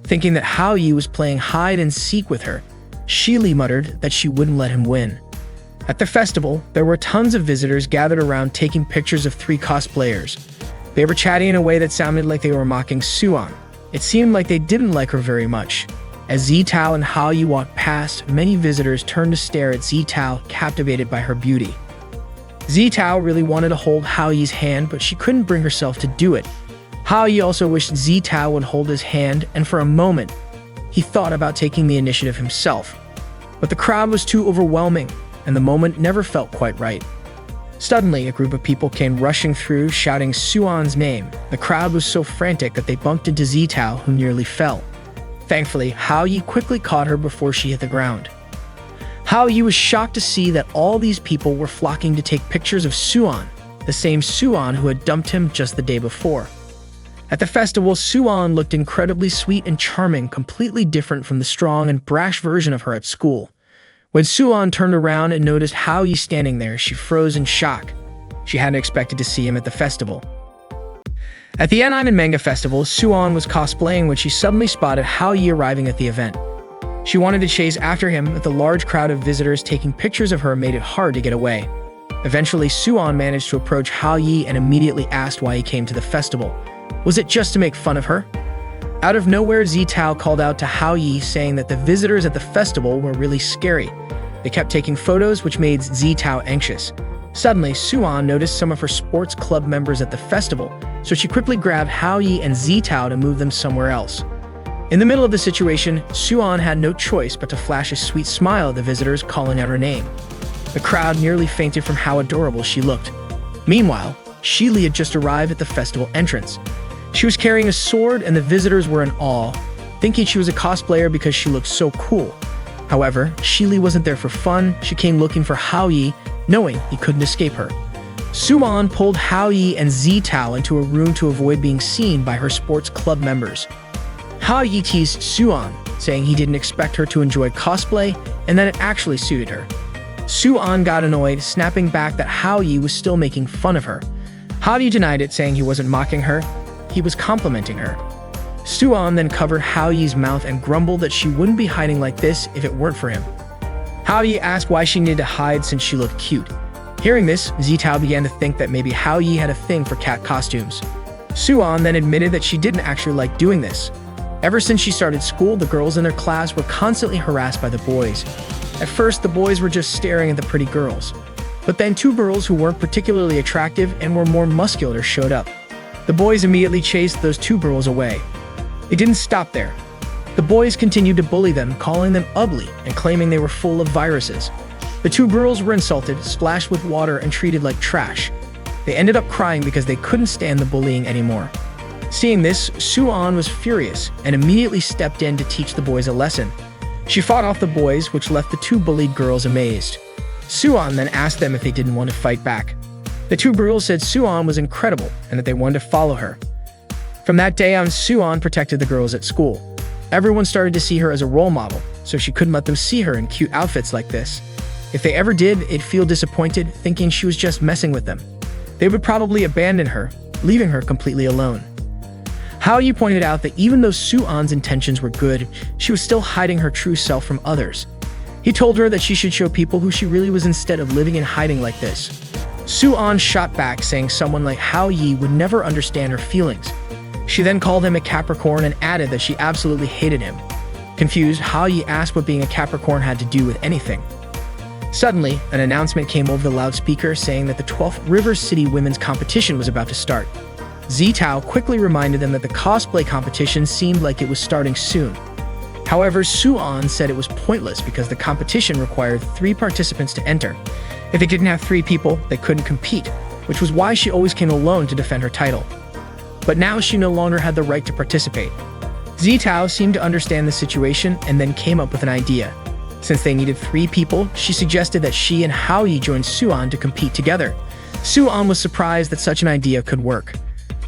Thinking that Hao-yi was playing hide and seek with her, Shili muttered that she wouldn't let him win. At the festival, there were tons of visitors gathered around taking pictures of 3 cosplayers. They were chatting in a way that sounded like they were mocking Suan. It seemed like they didn't like her very much. As Zitao and Hao-yi walked past, many visitors turned to stare at Zitao, captivated by her beauty. Zitao really wanted to hold Hao-yi's hand, but she couldn't bring herself to do it. Hao-yi also wished Zitao would hold his hand, and for a moment, he thought about taking the initiative himself. But the crowd was too overwhelming, and the moment never felt quite right. Suddenly, a group of people came rushing through, shouting Suan's name. The crowd was so frantic that they bumped into Zitao, who nearly fell. Thankfully, Hao-yi quickly caught her before she hit the ground. Hao-yi was shocked to see that all these people were flocking to take pictures of Suan, the same Suan who had dumped him just the day before. At the festival, Suan looked incredibly sweet and charming, completely different from the strong and brash version of her at school. When Suan turned around and noticed Hao-yi standing there, she froze in shock. She hadn't expected to see him at the festival. At the anime and manga festival, Suan was cosplaying when she suddenly spotted Hao-yi arriving at the event. She wanted to chase after him, but the large crowd of visitors taking pictures of her made it hard to get away. Eventually, Suan managed to approach Hao Yi and immediately asked why he came to the festival. Was it just to make fun of her? Out of nowhere, Zitao called out to Hao Yi, saying that the visitors at the festival were really scary. They kept taking photos, which made Zitao anxious. Suddenly, Suan noticed some of her sports club members at the festival, so she quickly grabbed Hao Yi and Zitao to move them somewhere else. In the middle of the situation, Suan had no choice but to flash a sweet smile at the visitors, calling out her name. The crowd nearly fainted from how adorable she looked. Meanwhile, Shili had just arrived at the festival entrance. She was carrying a sword, and the visitors were in awe, thinking she was a cosplayer because she looked so cool. However, Shili wasn't there for fun. She came looking for Hao Yi, knowing he couldn't escape her. Suan pulled Hao Yi and Zitao into a room to avoid being seen by her sports club members. Hao Yi teased Suan, saying he didn't expect her to enjoy cosplay and that it actually suited her. Suan got annoyed, snapping back that Hao Yi was still making fun of her. Hao Yi denied it, saying he wasn't mocking her, he was complimenting her. Suan then covered Hao Yi's mouth and grumbled that she wouldn't be hiding like this if it weren't for him. Hao Yi asked why she needed to hide since she looked cute. Hearing this, Zitao began to think that maybe Hao Yi had a thing for cat costumes. Suan then admitted that she didn't actually like doing this. Ever since she started school, the girls in their class were constantly harassed by the boys. At first, the boys were just staring at the pretty girls. But then two girls who weren't particularly attractive and were more muscular showed up. The boys immediately chased those two girls away. They didn't stop there. The boys continued to bully them, calling them ugly and claiming they were full of viruses. The two girls were insulted, splashed with water, and treated like trash. They ended up crying because they couldn't stand the bullying anymore. Seeing this, Suan was furious and immediately stepped in to teach the boys a lesson. She fought off the boys, which left the two bullied girls amazed. Suan then asked them if they didn't want to fight back. The two girls said Suan was incredible and that they wanted to follow her. From that day on, Suan protected the girls at school. Everyone started to see her as a role model, so she couldn't let them see her in cute outfits like this. If they ever did, they'd feel disappointed, thinking she was just messing with them. They would probably abandon her, leaving her completely alone. Hao Yi pointed out that even though Suan's intentions were good, she was still hiding her true self from others. He told her that she should show people who she really was instead of living in hiding like this. Suan shot back, saying someone like Hao Yi would never understand her feelings. She then called him a Capricorn and added that she absolutely hated him. Confused, Hao Yi asked what being a Capricorn had to do with anything. Suddenly, an announcement came over the loudspeaker saying that the 12th River City Women's Competition was about to start. Zitao quickly reminded them that the cosplay competition seemed like it was starting soon. However, Suan said it was pointless because the competition required 3 participants to enter. If they didn't have 3 people, they couldn't compete, which was why she always came alone to defend her title. But now she no longer had the right to participate. Zitao seemed to understand the situation and then came up with an idea. Since they needed 3 people, she suggested that she and Hao Yi join Suan to compete together. Suan was surprised that such an idea could work.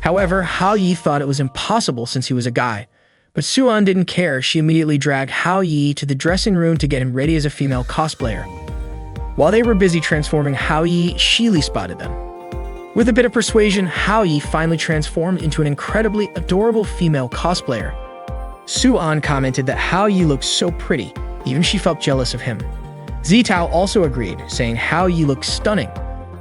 However, Hao Yi thought it was impossible since he was a guy. But Suan didn't care. She immediately dragged Hao Yi to the dressing room to get him ready as a female cosplayer. While they were busy transforming Hao Yi, Shili spotted them. With a bit of persuasion, Hao Yi finally transformed into an incredibly adorable female cosplayer. Suan commented that Hao Yi looked so pretty, even she felt jealous of him. Zitao also agreed, saying Hao Yi looked stunning.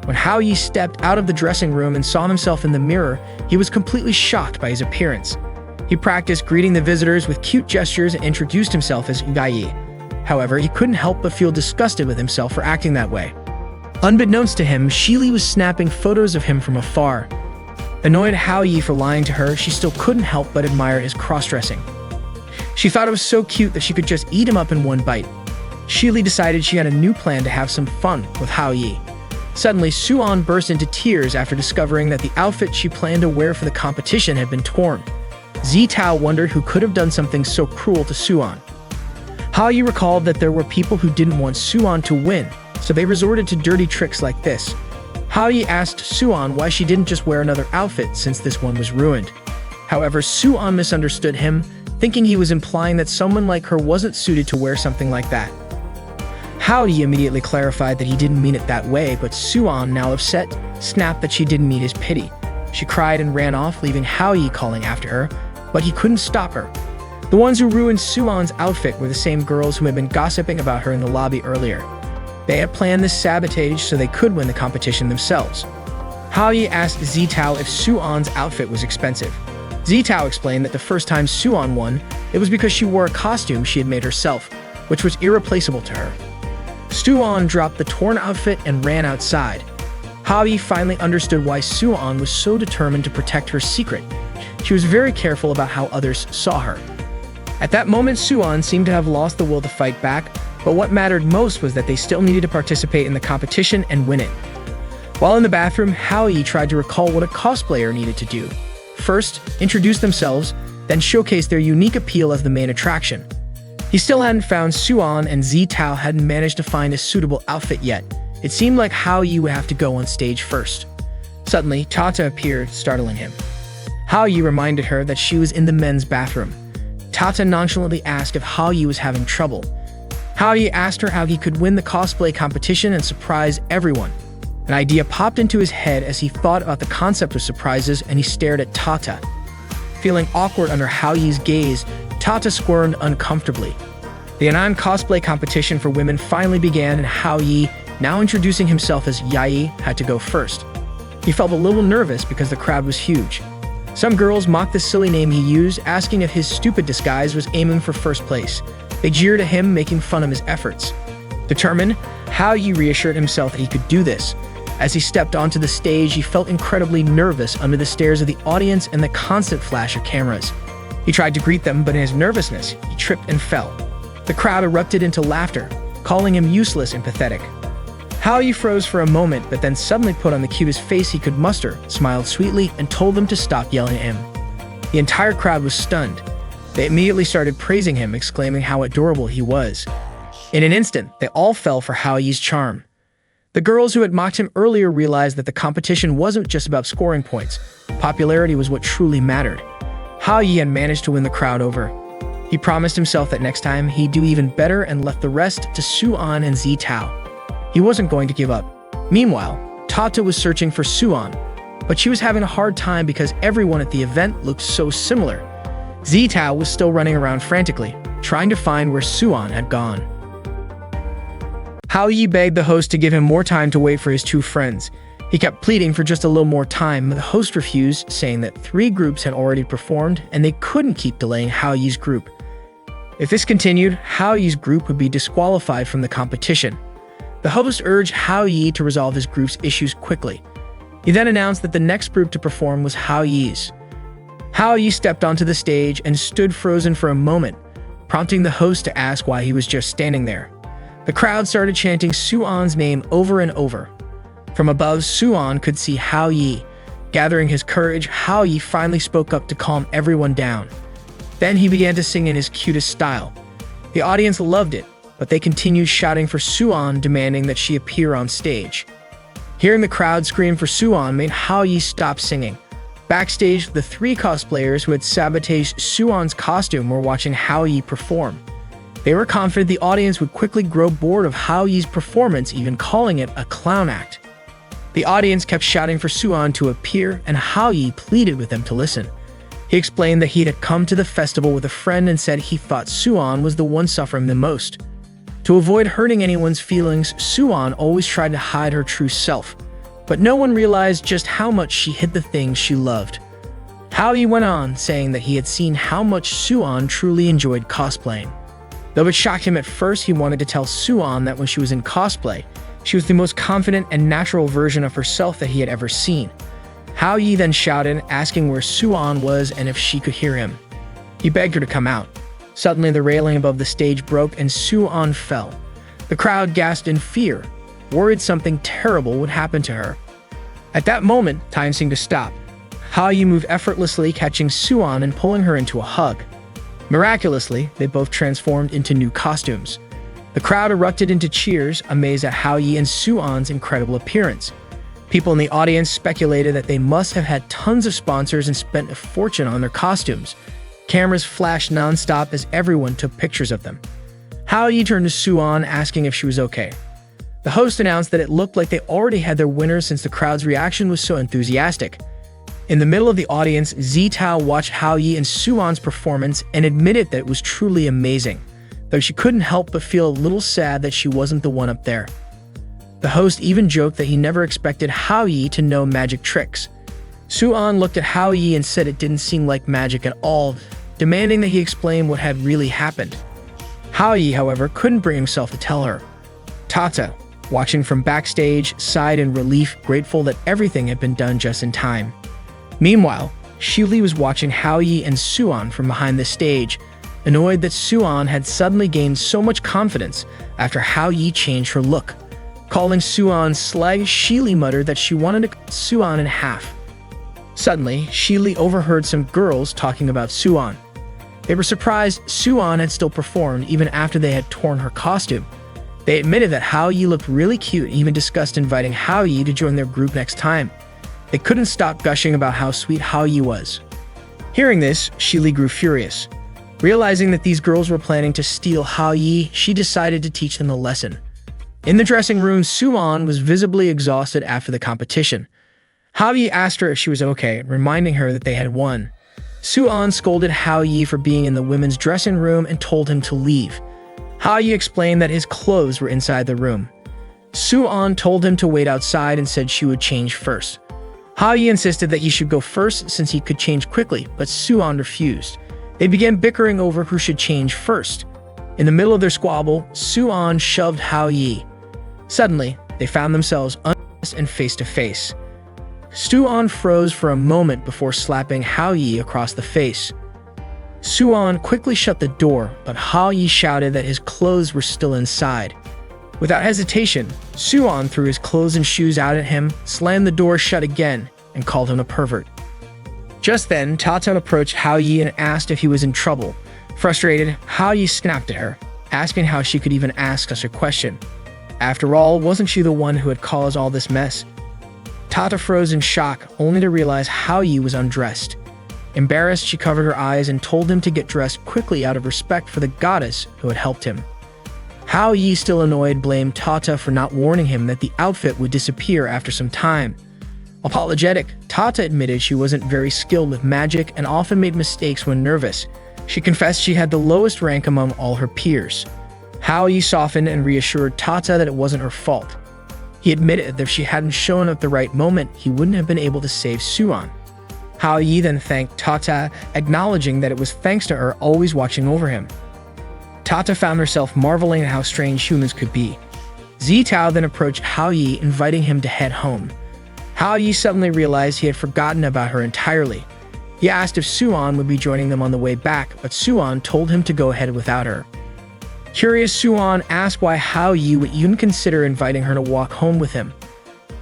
When Hao Yi stepped out of the dressing room and saw himself in the mirror, he was completely shocked by his appearance. He practiced greeting the visitors with cute gestures and introduced himself as Yi. However, he couldn't help but feel disgusted with himself for acting that way. Unbeknownst to him, Shili was snapping photos of him from afar. Annoyed at Hao Yi for lying to her, she still couldn't help but admire his cross-dressing. She thought it was so cute that she could just eat him up in one bite. Shili decided she had a new plan to have some fun with Hao Yi. Suddenly, Suan burst into tears after discovering that the outfit she planned to wear for the competition had been torn. Zitao wondered who could have done something so cruel to Suan. Hao Yi recalled that there were people who didn't want Suan to win, so they resorted to dirty tricks like this. Hao Yi asked Suan why she didn't just wear another outfit since this one was ruined. However, Suan misunderstood him, thinking he was implying that someone like her wasn't suited to wear something like that. Hao Yi immediately clarified that he didn't mean it that way, but Suan, now upset, snapped that she didn't need his pity. She cried and ran off, leaving Hao Yi calling after her, but he couldn't stop her. The ones who ruined Suwon's outfit were the same girls who had been gossiping about her in the lobby earlier. They had planned this sabotage so they could win the competition themselves. Haoyi asked Zitao if Suwon's outfit was expensive. Zitao explained that the first time Suwon won, it was because she wore a costume she had made herself, which was irreplaceable to her. Suwon dropped the torn outfit and ran outside. Haoyi finally understood why Suwon was so determined to protect her secret. She was very careful about how others saw her. At that moment, Suwon seemed to have lost the will to fight back, but what mattered most was that they still needed to participate in the competition and win it. While in the bathroom, Haoyi tried to recall what a cosplayer needed to do. First, introduce themselves, then showcase their unique appeal as the main attraction. He still hadn't found Suwon, and Zitao hadn't managed to find a suitable outfit yet. It seemed like Haoyi would have to go on stage first. Suddenly, Tata appeared, startling him. Haoyi reminded her that she was in the men's bathroom. Tata nonchalantly asked if Haoyi was having trouble. Haoyi asked her how he could win the cosplay competition and surprise everyone. An idea popped into his head as he thought about the concept of surprises, and he stared at Tata. Feeling awkward under Haoyi's gaze, Tata squirmed uncomfortably. The Anan cosplay competition for women finally began, and Haoyi, now introducing himself as Yai, had to go first. He felt a little nervous because the crowd was huge. Some girls mocked the silly name he used, asking if his stupid disguise was aiming for first place. They jeered at him, making fun of his efforts. Determined, Haoyi reassured himself that he could do this. As he stepped onto the stage, he felt incredibly nervous under the stares of the audience and the constant flash of cameras. He tried to greet them, but in his nervousness, he tripped and fell. The crowd erupted into laughter, calling him useless and pathetic. Haoyi froze for a moment, but then suddenly put on the cutest face he could muster, smiled sweetly, and told them to stop yelling at him. The entire crowd was stunned. They immediately started praising him, exclaiming how adorable he was. In an instant, they all fell for Haoyi's charm. The girls who had mocked him earlier realized that the competition wasn't just about scoring points. Popularity was what truly mattered. Haoyi had managed to win the crowd over. He promised himself that next time he'd do even better and left the rest to Suwon and Zitao. He wasn't going to give up. Meanwhile, Tata was searching for Suwon, but she was having a hard time because everyone at the event looked so similar. Zitao was still running around frantically, trying to find where Suwon had gone. Haoyi begged the host to give him more time to wait for his two friends. He kept pleading for just a little more time, but the host refused, saying that 3 groups had already performed and they couldn't keep delaying Haoyi's group. If this continued, Haoyi's group would be disqualified from the competition. The host urged Haoyi to resolve his group's issues quickly. He then announced that the next group to perform was Haoyi's. Haoyi stepped onto the stage and stood frozen for a moment, prompting the host to ask why he was just standing there. The crowd started chanting Suwon's name over and over. From above, Suwon could see Haoyi. Gathering his courage, Haoyi finally spoke up to calm everyone down. Then he began to sing in his cutest style. The audience loved it, but they continued shouting for Suwon, demanding that she appear on stage. Hearing the crowd scream for Suwon made Haoyi stop singing. Backstage, the 3 cosplayers who had sabotaged Suwon's costume were watching Haoyi perform. They were confident the audience would quickly grow bored of Haoyi's performance, even calling it a clown act. The audience kept shouting for Suwon to appear, and Haoyi pleaded with them to listen. He explained that he had come to the festival with a friend and said he thought Suwon was the one suffering the most. To avoid hurting anyone's feelings, Suwon always tried to hide her true self, but no one realized just how much she hid the things she loved. Haoyi went on, saying that he had seen how much Suwon truly enjoyed cosplaying. Though it shocked him at first, he wanted to tell Suwon that when she was in cosplay, she was the most confident and natural version of herself that he had ever seen. Haoyi then shouted, asking where Suwon was and if she could hear him. He begged her to come out. Suddenly, the railing above the stage broke and Suwon fell. The crowd gasped in fear, worried something terrible would happen to her. At that moment, time seemed to stop. Haoyi moved effortlessly, catching Suwon and pulling her into a hug. Miraculously, they both transformed into new costumes. The crowd erupted into cheers, amazed at Haoyi and Suwon's incredible appearance. People in the audience speculated that they must have had tons of sponsors and spent a fortune on their costumes. Cameras flashed non-stop as everyone took pictures of them. Haoyi turned to Suwon, asking if she was okay. The host announced that it looked like they already had their winner since the crowd's reaction was so enthusiastic. In the middle of the audience, Zitao watched Hao Yi and Suan's performance and admitted that it was truly amazing, though she couldn't help but feel a little sad that she wasn't the one up there. The host even joked that he never expected Hao Yi to know magic tricks. Suan looked at Hao Yi and said it didn't seem like magic at all, demanding that he explain what had really happened. Hao Yi, however, couldn't bring himself to tell her. Tata, watching from backstage, sighed in relief, grateful that everything had been done just in time. Meanwhile, Shili was watching Hao Yi and Suan from behind the stage, annoyed that Suan had suddenly gained so much confidence after Hao Yi changed her look. Calling Suan slag, Shili muttered that she wanted to cut Suan in half. Suddenly, Shili overheard some girls talking about Suan. They were surprised Suan had still performed even after they had torn her costume. They admitted that Hao Yi looked really cute and even discussed inviting Hao Yi to join their group next time. They couldn't stop gushing about how sweet Hao Yi was. Hearing this, Shili grew furious. Realizing that these girls were planning to steal Hao Yi, she decided to teach them a lesson. In the dressing room, Suan was visibly exhausted after the competition. Hao Yi asked her if she was okay, reminding her that they had won. Suan scolded Hao Yi for being in the women's dressing room and told him to leave. Hao Yi explained that his clothes were inside the room. Suan told him to wait outside and said she would change first. Hao Yi insisted that he should go first since he could change quickly, but Suan refused. They began bickering over who should change first. In the middle of their squabble, Suan shoved Hao Yi. Suddenly, they found themselves undressed and face to face. Suan froze for a moment before slapping Hao Yi across the face. Suan quickly shut the door, but Hao Yi shouted that his clothes were still inside. Without hesitation, Suan threw his clothes and shoes out at him, slammed the door shut again, and called him a pervert. Just then, Tata approached Hao Yi and asked if he was in trouble. Frustrated, Hao Yi snapped at her, asking how she could even ask such a question. After all, wasn't she the one who had caused all this mess? Tata froze in shock, only to realize Hao Yi was undressed. Embarrassed, she covered her eyes and told him to get dressed quickly out of respect for the goddess who had helped him. Hao Yi, still annoyed, blamed Tata for not warning him that the outfit would disappear after some time. Apologetic, Tata admitted she wasn't very skilled with magic and often made mistakes when nervous. She confessed she had the lowest rank among all her peers. Hao Yi softened and reassured Tata that it wasn't her fault. He admitted that if she hadn't shown up at the right moment, he wouldn't have been able to save Suan. Hao Yi then thanked Tata, acknowledging that it was thanks to her always watching over him. Tata found herself marveling at how strange humans could be. Zitao then approached Hao Yi, inviting him to head home. Hao Yi suddenly realized he had forgotten about her entirely. He asked if Suan would be joining them on the way back, but Suan told him to go ahead without her. Curious, Suan asked why Hao Yi would even consider inviting her to walk home with him.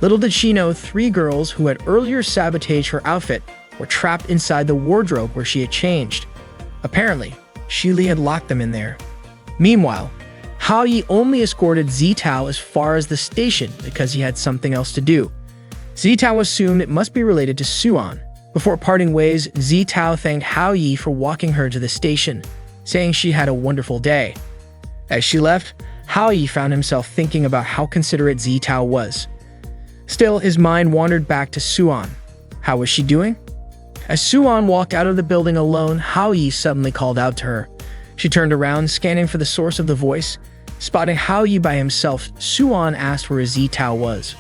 Little did she know 3 girls who had earlier sabotaged her outfit were trapped inside the wardrobe where she had changed. Apparently, Shili had locked them in there. Meanwhile, Hao Yi only escorted Zitao as far as the station because he had something else to do. Zitao assumed it must be related to Suan. Before parting ways, Zitao thanked Hao Yi for walking her to the station, saying she had a wonderful day. As she left, Hao Yi found himself thinking about how considerate Zitao was. Still, his mind wandered back to Suan. How was she doing? As Suan walked out of the building alone, Hao Yi suddenly called out to her. She turned around, scanning for the source of the voice. Spotting Hao Yi by himself, Suan asked where Zitao was.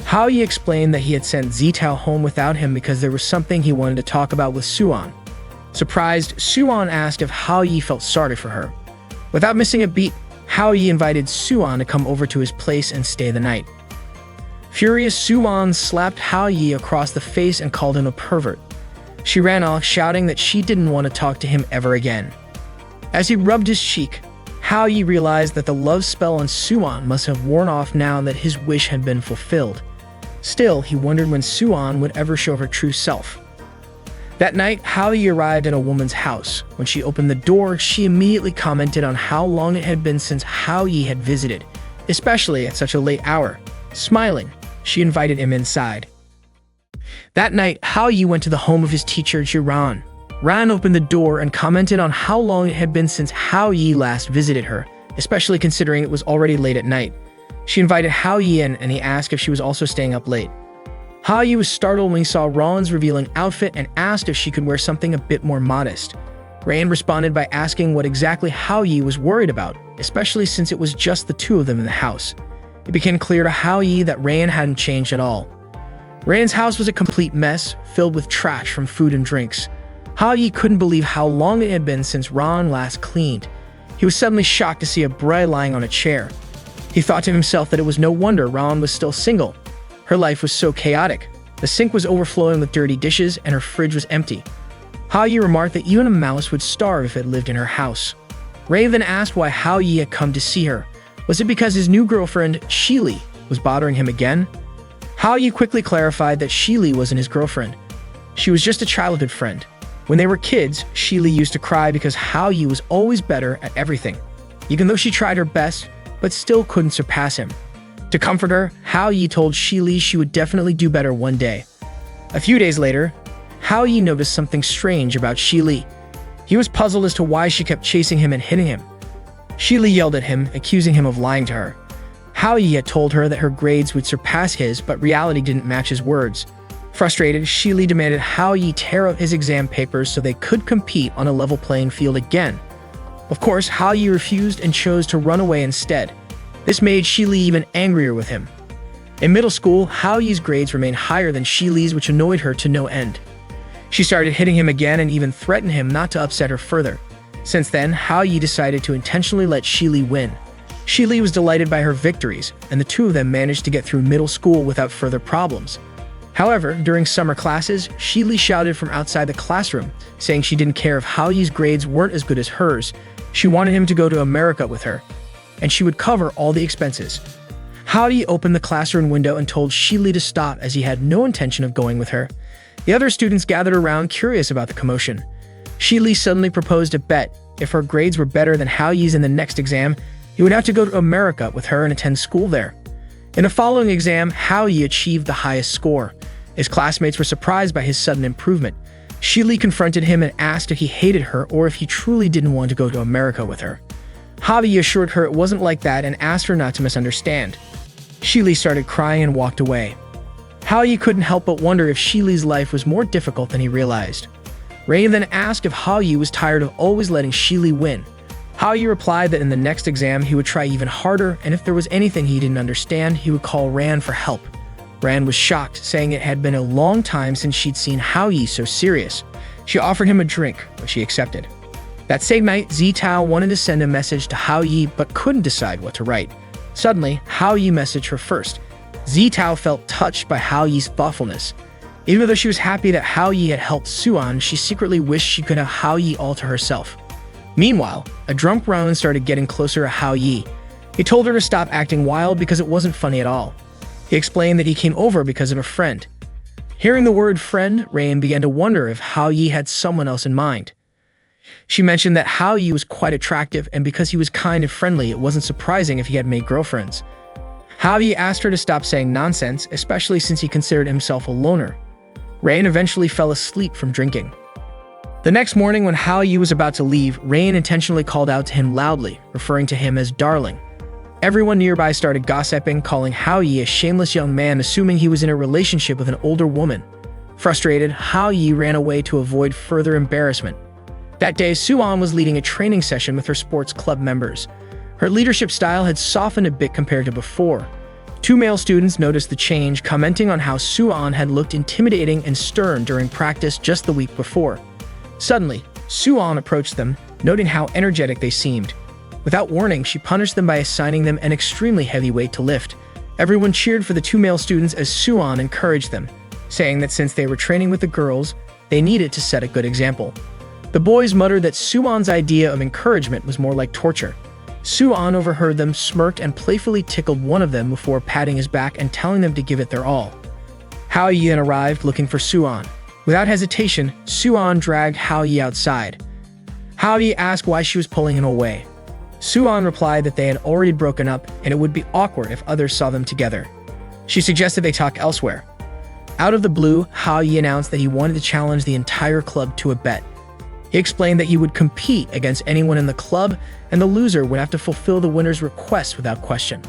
Hao Yi explained that he had sent Zitao home without him because there was something he wanted to talk about with Suan. Surprised, Suan asked if Hao Yi felt sorry for her. Without missing a beat, Hao Yi invited Suan to come over to his place and stay the night. Furious, Suan slapped Hao Yi across the face and called him a pervert. She ran off, shouting that she didn't want to talk to him ever again. As he rubbed his cheek, Hao Yi realized that the love spell on Suan must have worn off now that his wish had been fulfilled. Still, he wondered when Suan would ever show her true self. That night, Hao Yi arrived at a woman's house. When she opened the door, she immediately commented on how long it had been since Hao Yi had visited, especially at such a late hour. Smiling, she invited him inside. That night, Hao Yi went to the home of his teacher, Jiran. Ran opened the door and commented on how long it had been since Hao Yi last visited her, especially considering it was already late at night. She invited Hao Yi in and he asked if she was also staying up late. Hao-yi was startled when he saw Ron's revealing outfit and asked if she could wear something a bit more modest. Rain responded by asking what exactly Hao-yi was worried about, especially since it was just the two of them in the house. It became clear to Hao-yi that Rain hadn't changed at all. Rain's house was a complete mess, filled with trash from food and drinks. Hao-yi couldn't believe how long it had been since Ron last cleaned. He was suddenly shocked to see a bride lying on a chair. He thought to himself that it was no wonder Ron was still single. Her life was so chaotic. The sink was overflowing with dirty dishes and her fridge was empty. Hao-yi remarked that even a mouse would starve if it lived in her house. Ray then asked why Hao-yi had come to see her. Was it because his new girlfriend, Shili, was bothering him again? Hao-yi quickly clarified that Shili wasn't his girlfriend. She was just a childhood friend. When they were kids, Shili used to cry because Hao-yi was always better at everything, even though she tried her best, but still couldn't surpass him. To comfort her, Hao-yi told Shili she would definitely do better one day. A few days later, Hao-yi noticed something strange about Shili. He was puzzled as to why she kept chasing him and hitting him. Shili yelled at him, accusing him of lying to her. Hao-yi had told her that her grades would surpass his, but reality didn't match his words. Frustrated, Shili demanded Hao-yi tear up his exam papers so they could compete on a level playing field again. Of course, Hao-yi refused and chose to run away instead. This made Shili even angrier with him. In middle school, Hao-yi's grades remained higher than Shili's, which annoyed her to no end. She started hitting him again and even threatened him not to upset her further. Since then, Hao-yi decided to intentionally let Shili win. Shili was delighted by her victories, and the two of them managed to get through middle school without further problems. However, during summer classes, Shili shouted from outside the classroom, saying she didn't care if Hao-yi's grades weren't as good as hers. She wanted him to go to America with her, and she would cover all the expenses. Hao-yi opened the classroom window and told Shili to stop as he had no intention of going with her. The other students gathered around, curious about the commotion. Shili suddenly proposed a bet. If her grades were better than Hao-yi's in the next exam, he would have to go to America with her and attend school there. In the following exam, Hao-yi achieved the highest score. His classmates were surprised by his sudden improvement. Shili confronted him and asked if he hated her or if he truly didn't want to go to America with her. Hao-yi assured her it wasn't like that and asked her not to misunderstand. Shili started crying and walked away. Hao-yi couldn't help but wonder if Shili's life was more difficult than he realized. Ray then asked if Hao-yi was tired of always letting Shili win. Hao-yi replied that in the next exam he would try even harder, and if there was anything he didn't understand, he would call Ran for help. Ran was shocked, saying it had been a long time since she'd seen Hao-yi so serious. She offered him a drink, which he accepted. That same night, Zitao wanted to send a message to Hao-yi but couldn't decide what to write. Suddenly, Hao-yi messaged her first. Zitao felt touched by Hao-yi's thoughtfulness. Even though she was happy that Hao-yi had helped Suan, she secretly wished she could have Hao-yi all to herself. Meanwhile, a drunk Ron started getting closer to Hao-yi. He told her to stop acting wild because it wasn't funny at all. He explained that he came over because of a friend. Hearing the word friend, Rain began to wonder if Hao-yi had someone else in mind. She mentioned that Hao-yi was quite attractive, and because he was kind and friendly, it wasn't surprising if he had made girlfriends. Hao-yi asked her to stop saying nonsense, especially since he considered himself a loner. Rain eventually fell asleep from drinking. The next morning, when Hao-yi was about to leave, Rain intentionally called out to him loudly, referring to him as darling. Everyone nearby started gossiping, calling Hao-yi a shameless young man, assuming he was in a relationship with an older woman. Frustrated, Hao-yi ran away to avoid further embarrassment. That day, Suan was leading a training session with her sports club members. Her leadership style had softened a bit compared to before. Two male students noticed the change, commenting on how Suan had looked intimidating and stern during practice just the week before. Suddenly, Suan approached them, noting how energetic they seemed. Without warning, she punished them by assigning them an extremely heavy weight to lift. Everyone cheered for the two male students as Suan encouraged them, saying that since they were training with the girls, they needed to set a good example. The boys muttered that Suan's idea of encouragement was more like torture. Suan overheard them, smirked, and playfully tickled one of them before patting his back and telling them to give it their all. Hao-yi then arrived looking for Suan. Without hesitation, Suan dragged Hao-yi outside. Hao-yi asked why she was pulling him away. Suan replied that they had already broken up and it would be awkward if others saw them together. She suggested they talk elsewhere. Out of the blue, Hao-yi announced that he wanted to challenge the entire club to a bet. He explained that he would compete against anyone in the club, and the loser would have to fulfill the winner's request without question.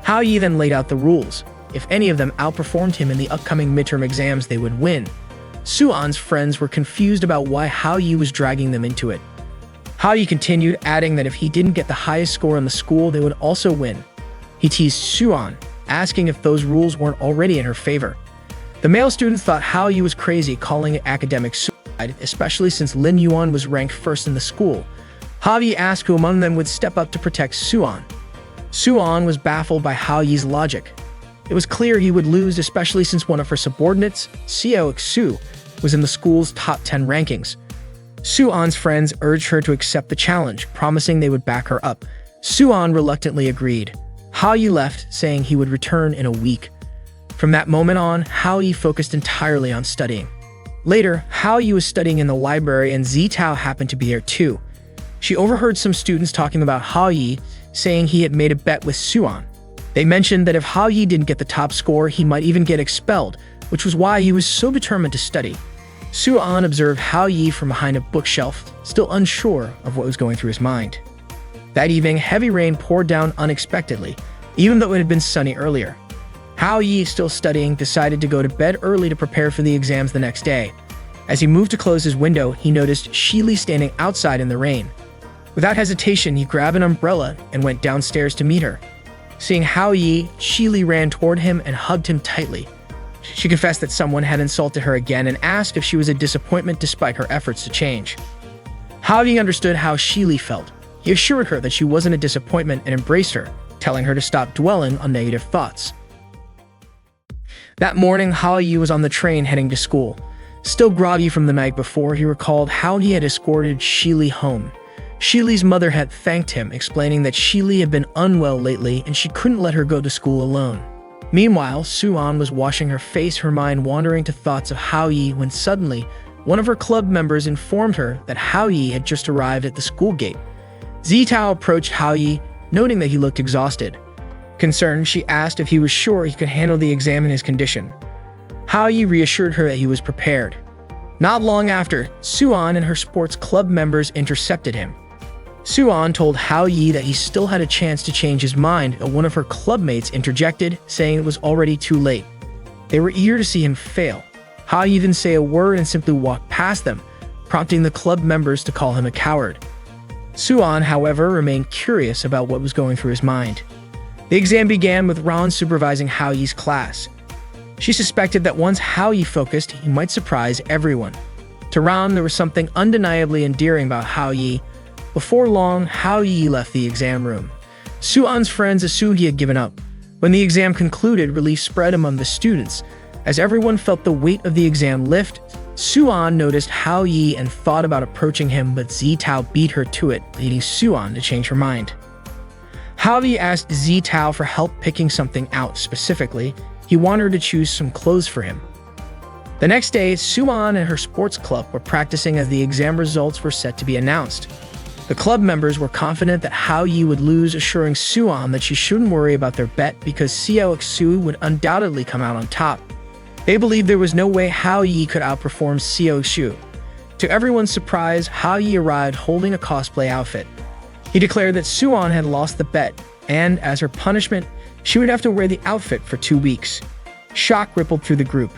Hao-yi then laid out the rules. if any of them outperformed him in the upcoming midterm exams, they would win. Suan's friends were confused about why Hao Yi was dragging them into it. Hao Yi continued, adding that if he didn't get the highest score in the school, they would also win. He teased Suan, asking if those rules weren't already in her favor. The male students thought Hao Yi was crazy, calling it academic suicide, especially since Lin Yuan was ranked first in the school. Hao Yi asked who among them would step up to protect Suan. Suan was baffled by Hao Yi's logic. It was clear he would lose, especially since one of her subordinates, Qiaokeli-ing, was in the school's top 10 rankings. Suan's friends urged her to accept the challenge, promising they would back her up. Suan reluctantly agreed. Hao Yi left, saying he would return in a week. From that moment on, Hao Yi focused entirely on studying. Later, Hao Yi was studying in the library and Zitao happened to be there too. She overheard some students talking about Hao Yi, saying he had made a bet with Suan. They mentioned that if Hao Yi didn't get the top score, he might even get expelled, which was why he was so determined to study. Suan observed Hao Yi from behind a bookshelf, still unsure of what was going through his mind. That evening, heavy rain poured down unexpectedly, even though it had been sunny earlier. Hao Yi, still studying, decided to go to bed early to prepare for the exams the next day. As he moved to close his window, he noticed Shili standing outside in the rain. Without hesitation, he grabbed an umbrella and went downstairs to meet her. Seeing Hao Yi, Shili ran toward him and hugged him tightly. She confessed that someone had insulted her again and asked if she was a disappointment despite her efforts to change. Hao Yi understood how Shili felt. He assured her that she wasn't a disappointment and embraced her, telling her to stop dwelling on negative thoughts. That morning, Hao Yi was on the train heading to school. Still groggy from the night before, he recalled how he had escorted Shili home. Shili's mother had thanked him, explaining that Shili had been unwell lately and she couldn't let her go to school alone. Meanwhile, Suan was washing her face, her mind wandering to thoughts of Hao Yi, when suddenly, one of her club members informed her that Hao Yi had just arrived at the school gate. Zitao approached Hao Yi, noting that he looked exhausted. Concerned, she asked if he was sure he could handle the exam in his condition. Hao Yi reassured her that he was prepared. Not long after, Suan and her sports club members intercepted him. Suan told Hao Yi that he still had a chance to change his mind, but one of her clubmates interjected, saying it was already too late. They were eager to see him fail. Hao Yi didn't say a word and simply walked past them, prompting the club members to call him a coward. Suan, however, remained curious about what was going through his mind. The exam began with Ran supervising Hao Yi's class. She suspected that once Hao Yi focused, he might surprise everyone. To Ran, there was something undeniably endearing about Hao Yi. Before long, Hao Yi left the exam room. Suan's friends assumed he had given up. When the exam concluded, relief spread among the students. As everyone felt the weight of the exam lift, Suan noticed Hao Yi and thought about approaching him, but Zitao beat her to it, leading Suan to change her mind. Hao Yi asked Zitao for help picking something out specifically. He wanted her to choose some clothes for him. The next day, Suan and her sports club were practicing as the exam results were set to be announced. The club members were confident that Hao Yi would lose, assuring Suan that she shouldn't worry about their bet because Qiaokeli-ing would undoubtedly come out on top. They believed there was no way Hao Yi could outperform Qiaokeli-ing. To everyone's surprise, Hao Yi arrived holding a cosplay outfit. He declared that Suan had lost the bet, and as her punishment, she would have to wear the outfit for 2 weeks. Shock rippled through the group.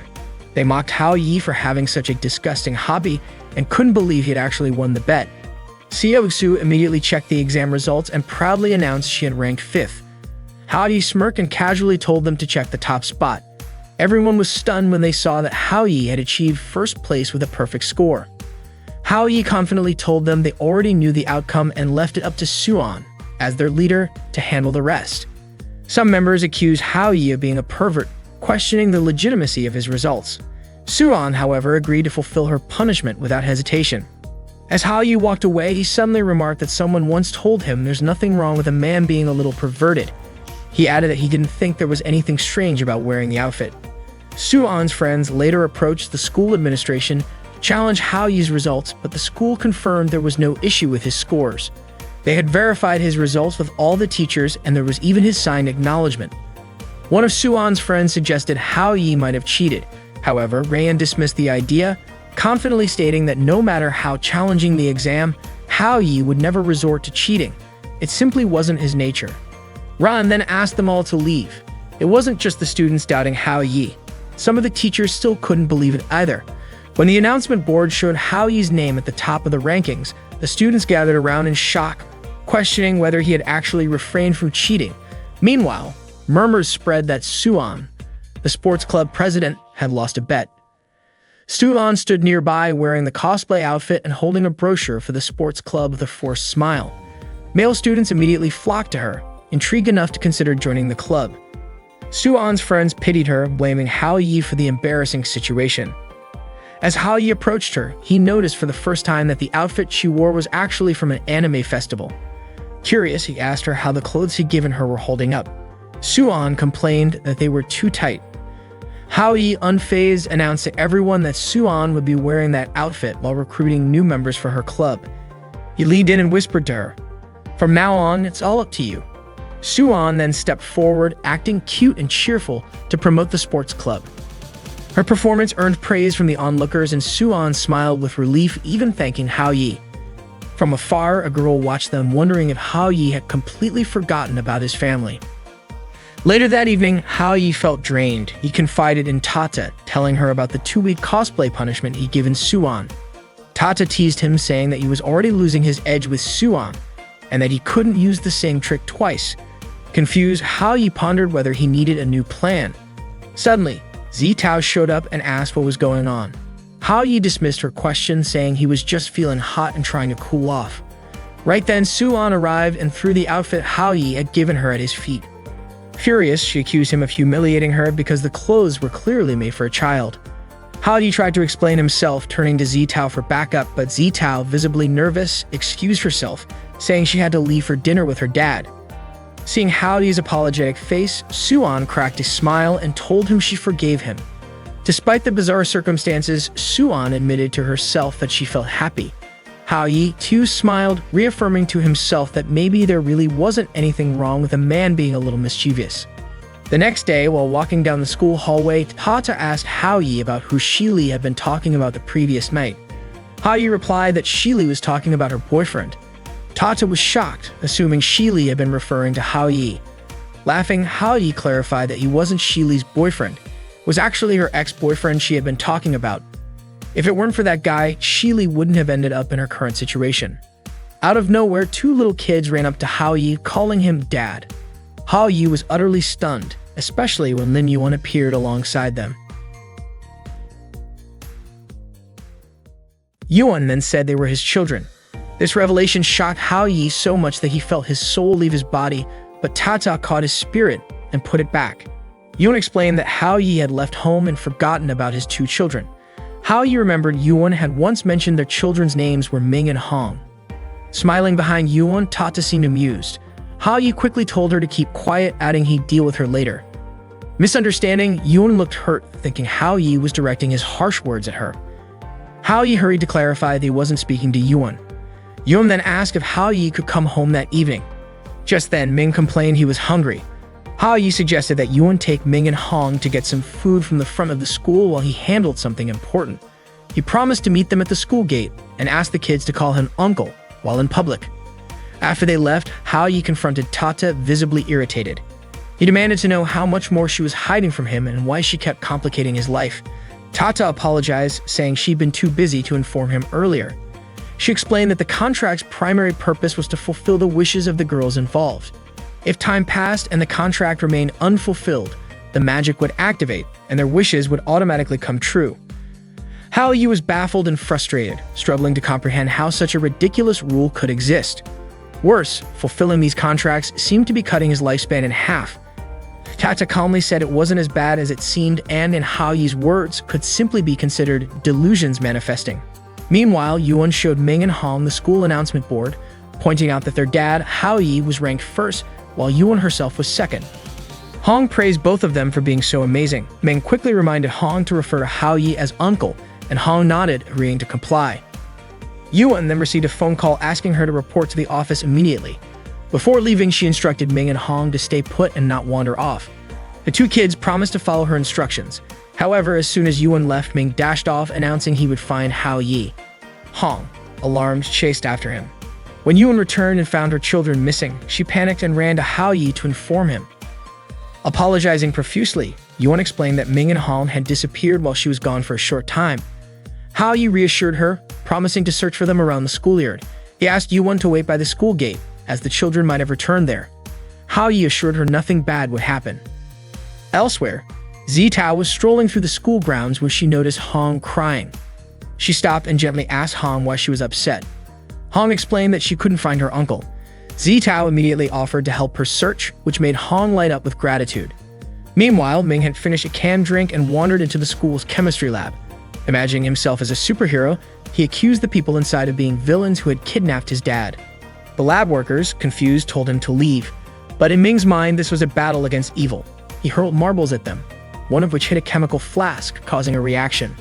They mocked Hao Yi for having such a disgusting hobby and couldn't believe he had actually won the bet. Qiaokeli-ing immediately checked the exam results and proudly announced she had ranked 5th. Hao Yi smirked and casually told them to check the top spot. Everyone was stunned when they saw that Hao Yi had achieved first place with a perfect score. Hao Yi confidently told them they already knew the outcome and left it up to Suan, as their leader, to handle the rest. Some members accused Hao Yi of being a pervert, questioning the legitimacy of his results. Suan, however, agreed to fulfill her punishment without hesitation. As Hao Yi walked away, he suddenly remarked that someone once told him there's nothing wrong with a man being a little perverted. He added that he didn't think there was anything strange about wearing the outfit. Suan's friends later approached the school administration to challenge Hao Yi's results, but the school confirmed there was no issue with his scores. They had verified his results with all the teachers, and there was even his signed acknowledgement. One of Suan's friends suggested Hao Yi might have cheated. However, Rayan dismissed the idea, confidently stating that no matter how challenging the exam, Hao Yi would never resort to cheating. It simply wasn't his nature. Ran then asked them all to leave. It wasn't just the students doubting Hao Yi. Some of the teachers still couldn't believe it either. When the announcement board showed Hao Yi's name at the top of the rankings, the students gathered around in shock, questioning whether he had actually refrained from cheating. Meanwhile, murmurs spread that Suan, the sports club president, had lost a bet. Suan stood nearby wearing the cosplay outfit and holding a brochure for the sports club with a forced smile. Male students immediately flocked to her, intrigued enough to consider joining the club. Suan's friends pitied her, blaming Hao Yi for the embarrassing situation. As Hao Yi approached her, he noticed for the first time that the outfit she wore was actually from an anime festival. Curious, he asked her how the clothes he'd given her were holding up. Suan complained that they were too tight. Hao Yi, unfazed, announced to everyone that Suan would be wearing that outfit while recruiting new members for her club. He leaned in and whispered to her, "From now on, it's all up to you." Suan then stepped forward, acting cute and cheerful to promote the sports club. Her performance earned praise from the onlookers, and Suan smiled with relief, even thanking Hao Yi. From afar, a girl watched them, wondering if Hao Yi had completely forgotten about his family. Later that evening, Hao Yi felt drained. He confided in Tata, telling her about the 2-week cosplay punishment he'd given Suan. Tata teased him, saying that he was already losing his edge with Suan, and that he couldn't use the same trick twice. Confused, Hao Yi pondered whether he needed a new plan. Suddenly, Zitao showed up and asked what was going on. Hao Yi dismissed her question, saying he was just feeling hot and trying to cool off. Right then, Suan arrived and threw the outfit Hao Yi had given her at his feet. Furious, she accused him of humiliating her because the clothes were clearly made for a child. Hao Yi tried to explain himself, turning to Zitao for backup, but Zitao, visibly nervous, excused herself, saying she had to leave for dinner with her dad. Seeing Hao Yi's apologetic face, Suan cracked a smile and told him she forgave him. Despite the bizarre circumstances, Suan admitted to herself that she felt happy. Hao Yi, too, smiled, reaffirming to himself that maybe there really wasn't anything wrong with a man being a little mischievous. The next day, while walking down the school hallway, Tata asked Hao Yi about who Shili had been talking about the previous night. Hao Yi replied that Shili was talking about her boyfriend. Tata was shocked, assuming Shili had been referring to Hao Yi. Laughing, Hao Yi clarified that he wasn't Shili's boyfriend. It was actually her ex-boyfriend she had been talking about. If it weren't for that guy, Shili wouldn't have ended up in her current situation. Out of nowhere, 2 little kids ran up to Hao Yi, calling him Dad. Hao Yi was utterly stunned, especially when Lin Yuan appeared alongside them. Yuan then said they were his children. This revelation shocked Hao Yi so much that he felt his soul leave his body, but Tata caught his spirit and put it back. Yuan explained that Hao Yi had left home and forgotten about his 2 children. Hao Yi remembered Yuan had once mentioned their children's names were Ming and Hong. Smiling behind Yuan, Tata seemed amused. Hao Yi quickly told her to keep quiet, adding he'd deal with her later. Misunderstanding, Yuan looked hurt, thinking Hao Yi was directing his harsh words at her. Hao Yi hurried to clarify that he wasn't speaking to Yuan. Yuan then asked if Hao Yi could come home that evening. Just then, Ming complained he was hungry. Hao Yi suggested that Yuan take Ming and Hong to get some food from the front of the school while he handled something important. He promised to meet them at the school gate and asked the kids to call him uncle while in public. After they left, Hao Yi confronted Tata, visibly irritated. He demanded to know how much more she was hiding from him and why she kept complicating his life. Tata apologized, saying she'd been too busy to inform him earlier. She explained that the contract's primary purpose was to fulfill the wishes of the girls involved. If time passed and the contract remained unfulfilled, the magic would activate and their wishes would automatically come true. Hao Yi was baffled and frustrated, struggling to comprehend how such a ridiculous rule could exist. Worse, fulfilling these contracts seemed to be cutting his lifespan in half. Tata calmly said it wasn't as bad as it seemed, and in Hao Yi's words, could simply be considered delusions manifesting. Meanwhile, Yuan showed Ming and Hong the school announcement board, pointing out that their dad, Hao Yi, was ranked first, while Yuan herself was second. Hong praised both of them for being so amazing. Ming quickly reminded Hong to refer to Hao Yi as uncle, and Hong nodded, agreeing to comply. Yuan then received a phone call asking her to report to the office immediately. Before leaving, she instructed Ming and Hong to stay put and not wander off. The 2 kids promised to follow her instructions. However, as soon as Yuan left, Ming dashed off, announcing he would find Hao Yi. Hong, alarmed, chased after him. When Yuan returned and found her children missing, she panicked and ran to Hao Yi to inform him. Apologizing profusely, Yuan explained that Ming and Han had disappeared while she was gone for a short time. Hao Yi reassured her, promising to search for them around the schoolyard. He asked Yuan to wait by the school gate, as the children might have returned there. Hao Yi assured her nothing bad would happen. Elsewhere, Zitao was strolling through the school grounds when she noticed Hong crying. She stopped and gently asked Hong why she was upset. Hong explained that she couldn't find her uncle. Zitao immediately offered to help her search, which made Hong light up with gratitude. Meanwhile, Ming had finished a canned drink and wandered into the school's chemistry lab. Imagining himself as a superhero, he accused the people inside of being villains who had kidnapped his dad. The lab workers, confused, told him to leave. But in Ming's mind, this was a battle against evil. He hurled marbles at them, one of which hit a chemical flask, causing a reaction.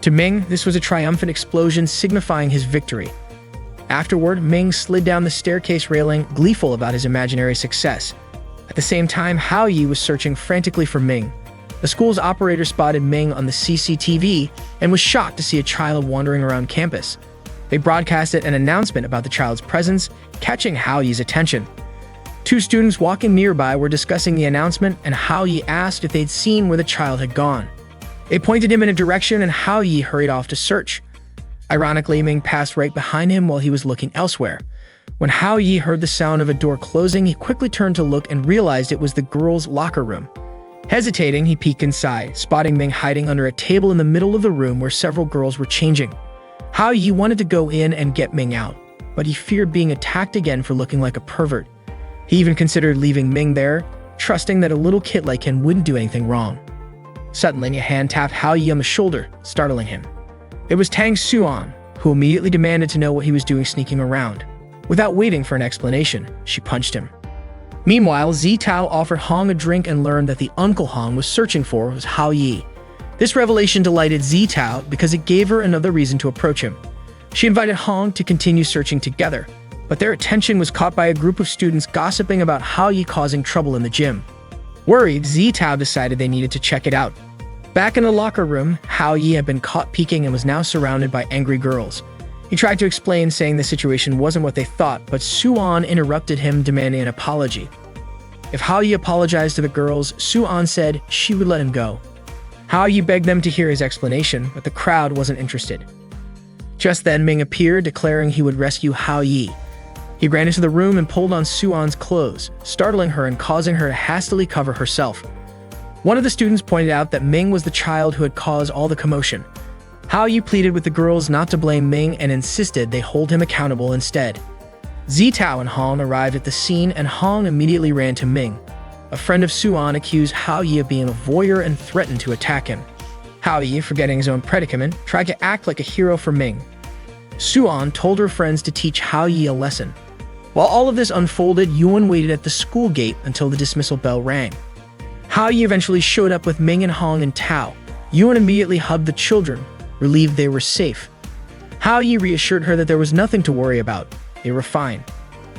To Ming, this was a triumphant explosion signifying his victory. Afterward, Ming slid down the staircase railing, gleeful about his imaginary success. At the same time, Hao Yi was searching frantically for Ming. The school's operator spotted Ming on the CCTV and was shocked to see a child wandering around campus. They broadcasted an announcement about the child's presence, catching Hao Yi's attention. Two students walking nearby were discussing the announcement, and Hao Yi asked if they'd seen where the child had gone. They pointed him in a direction, and Hao Yi hurried off to search. Ironically, Ming passed right behind him while he was looking elsewhere. When Hao Yi heard the sound of a door closing, he quickly turned to look and realized it was the girls' locker room. Hesitating, he peeked inside, spotting Ming hiding under a table in the middle of the room where several girls were changing. Hao Yi wanted to go in and get Ming out, but he feared being attacked again for looking like a pervert. He even considered leaving Ming there, trusting that a little kid like him wouldn't do anything wrong. Suddenly, a hand tapped Hao Yi on the shoulder, startling him. It was Tang Xuan, who immediately demanded to know what he was doing sneaking around. Without waiting for an explanation, she punched him. Meanwhile, Zitao offered Hong a drink and learned that the uncle Hong was searching for was Hao Yi. This revelation delighted Zitao because it gave her another reason to approach him. She invited Hong to continue searching together, but their attention was caught by a group of students gossiping about Hao Yi causing trouble in the gym. Worried, Zitao decided they needed to check it out. Back in the locker room, Hao Yi had been caught peeking and was now surrounded by angry girls. He tried to explain, saying the situation wasn't what they thought, but Suan interrupted him, demanding an apology. If Hao Yi apologized to the girls, Suan said she would let him go. Hao Yi begged them to hear his explanation, but the crowd wasn't interested. Just then, Ming appeared, declaring he would rescue Hao Yi. He ran into the room and pulled on Suan's clothes, startling her and causing her to hastily cover herself. One of the students pointed out that Ming was the child who had caused all the commotion. Hao Yi pleaded with the girls not to blame Ming and insisted they hold him accountable instead. Zitao and Hong arrived at the scene, and Hong immediately ran to Ming. A friend of Suan accused Hao Yi of being a voyeur and threatened to attack him. Hao Yi, forgetting his own predicament, tried to act like a hero for Ming. Suan told her friends to teach Hao Yi a lesson. While all of this unfolded, Yuan waited at the school gate until the dismissal bell rang. Hao Yi eventually showed up with Ming and Hong and Tao. Yuan immediately hugged the children, relieved they were safe. Hao Yi reassured her that there was nothing to worry about. They were fine.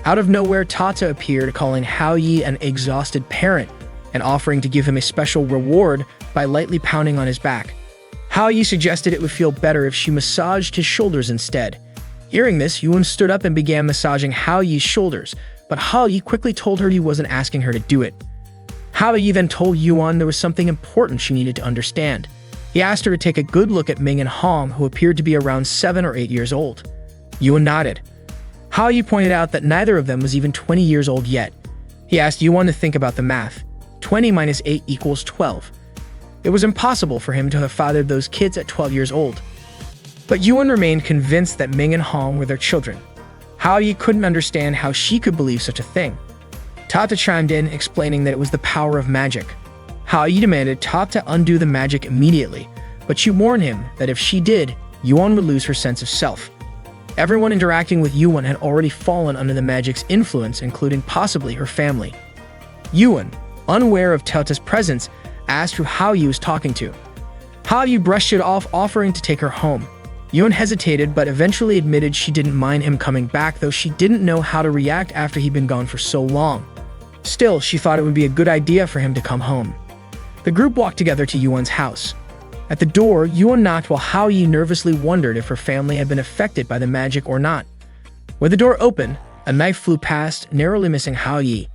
Out of nowhere, Tata appeared, calling Hao Yi an exhausted parent and offering to give him a special reward by lightly pounding on his back. Hao Yi suggested it would feel better if she massaged his shoulders instead. Hearing this, Yuan stood up and began massaging Hao Yi's shoulders, but Hao Yi quickly told her he wasn't asking her to do it. Hao Yi then told Yuan there was something important she needed to understand. He asked her to take a good look at Ming and Hong, who appeared to be around 7 or 8 years old. Yuan nodded. Hao Yi pointed out that neither of them was even 20 years old yet. He asked Yuan to think about the math. 20 minus 8 equals 12. It was impossible for him to have fathered those kids at 12 years old. But Yuan remained convinced that Ming and Hong were their children. Hao Yi couldn't understand how she could believe such a thing. Tata chimed in, explaining that it was the power of magic. Hao Yi demanded Tata undo the magic immediately, but she warned him that if she did, Yuan would lose her sense of self. Everyone interacting with Yuan had already fallen under the magic's influence, including possibly her family. Yuan, unaware of Tata's presence, asked who Hao Yi was talking to. Hao Yi brushed it off, offering to take her home. Yuan hesitated, but eventually admitted she didn't mind him coming back, though she didn't know how to react after he'd been gone for so long. Still, she thought it would be a good idea for him to come home. The group walked together to Yuan's house. At the door, Yuan knocked while Hao Yi nervously wondered if her family had been affected by the magic or not. When the door opened, a knife flew past, narrowly missing Hao Yi.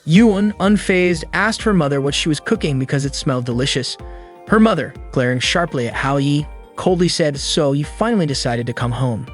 Yuan, unfazed, asked her mother what she was cooking because it smelled delicious. Her mother, glaring sharply at Hao Yi, coldly said, "So you finally decided to come home."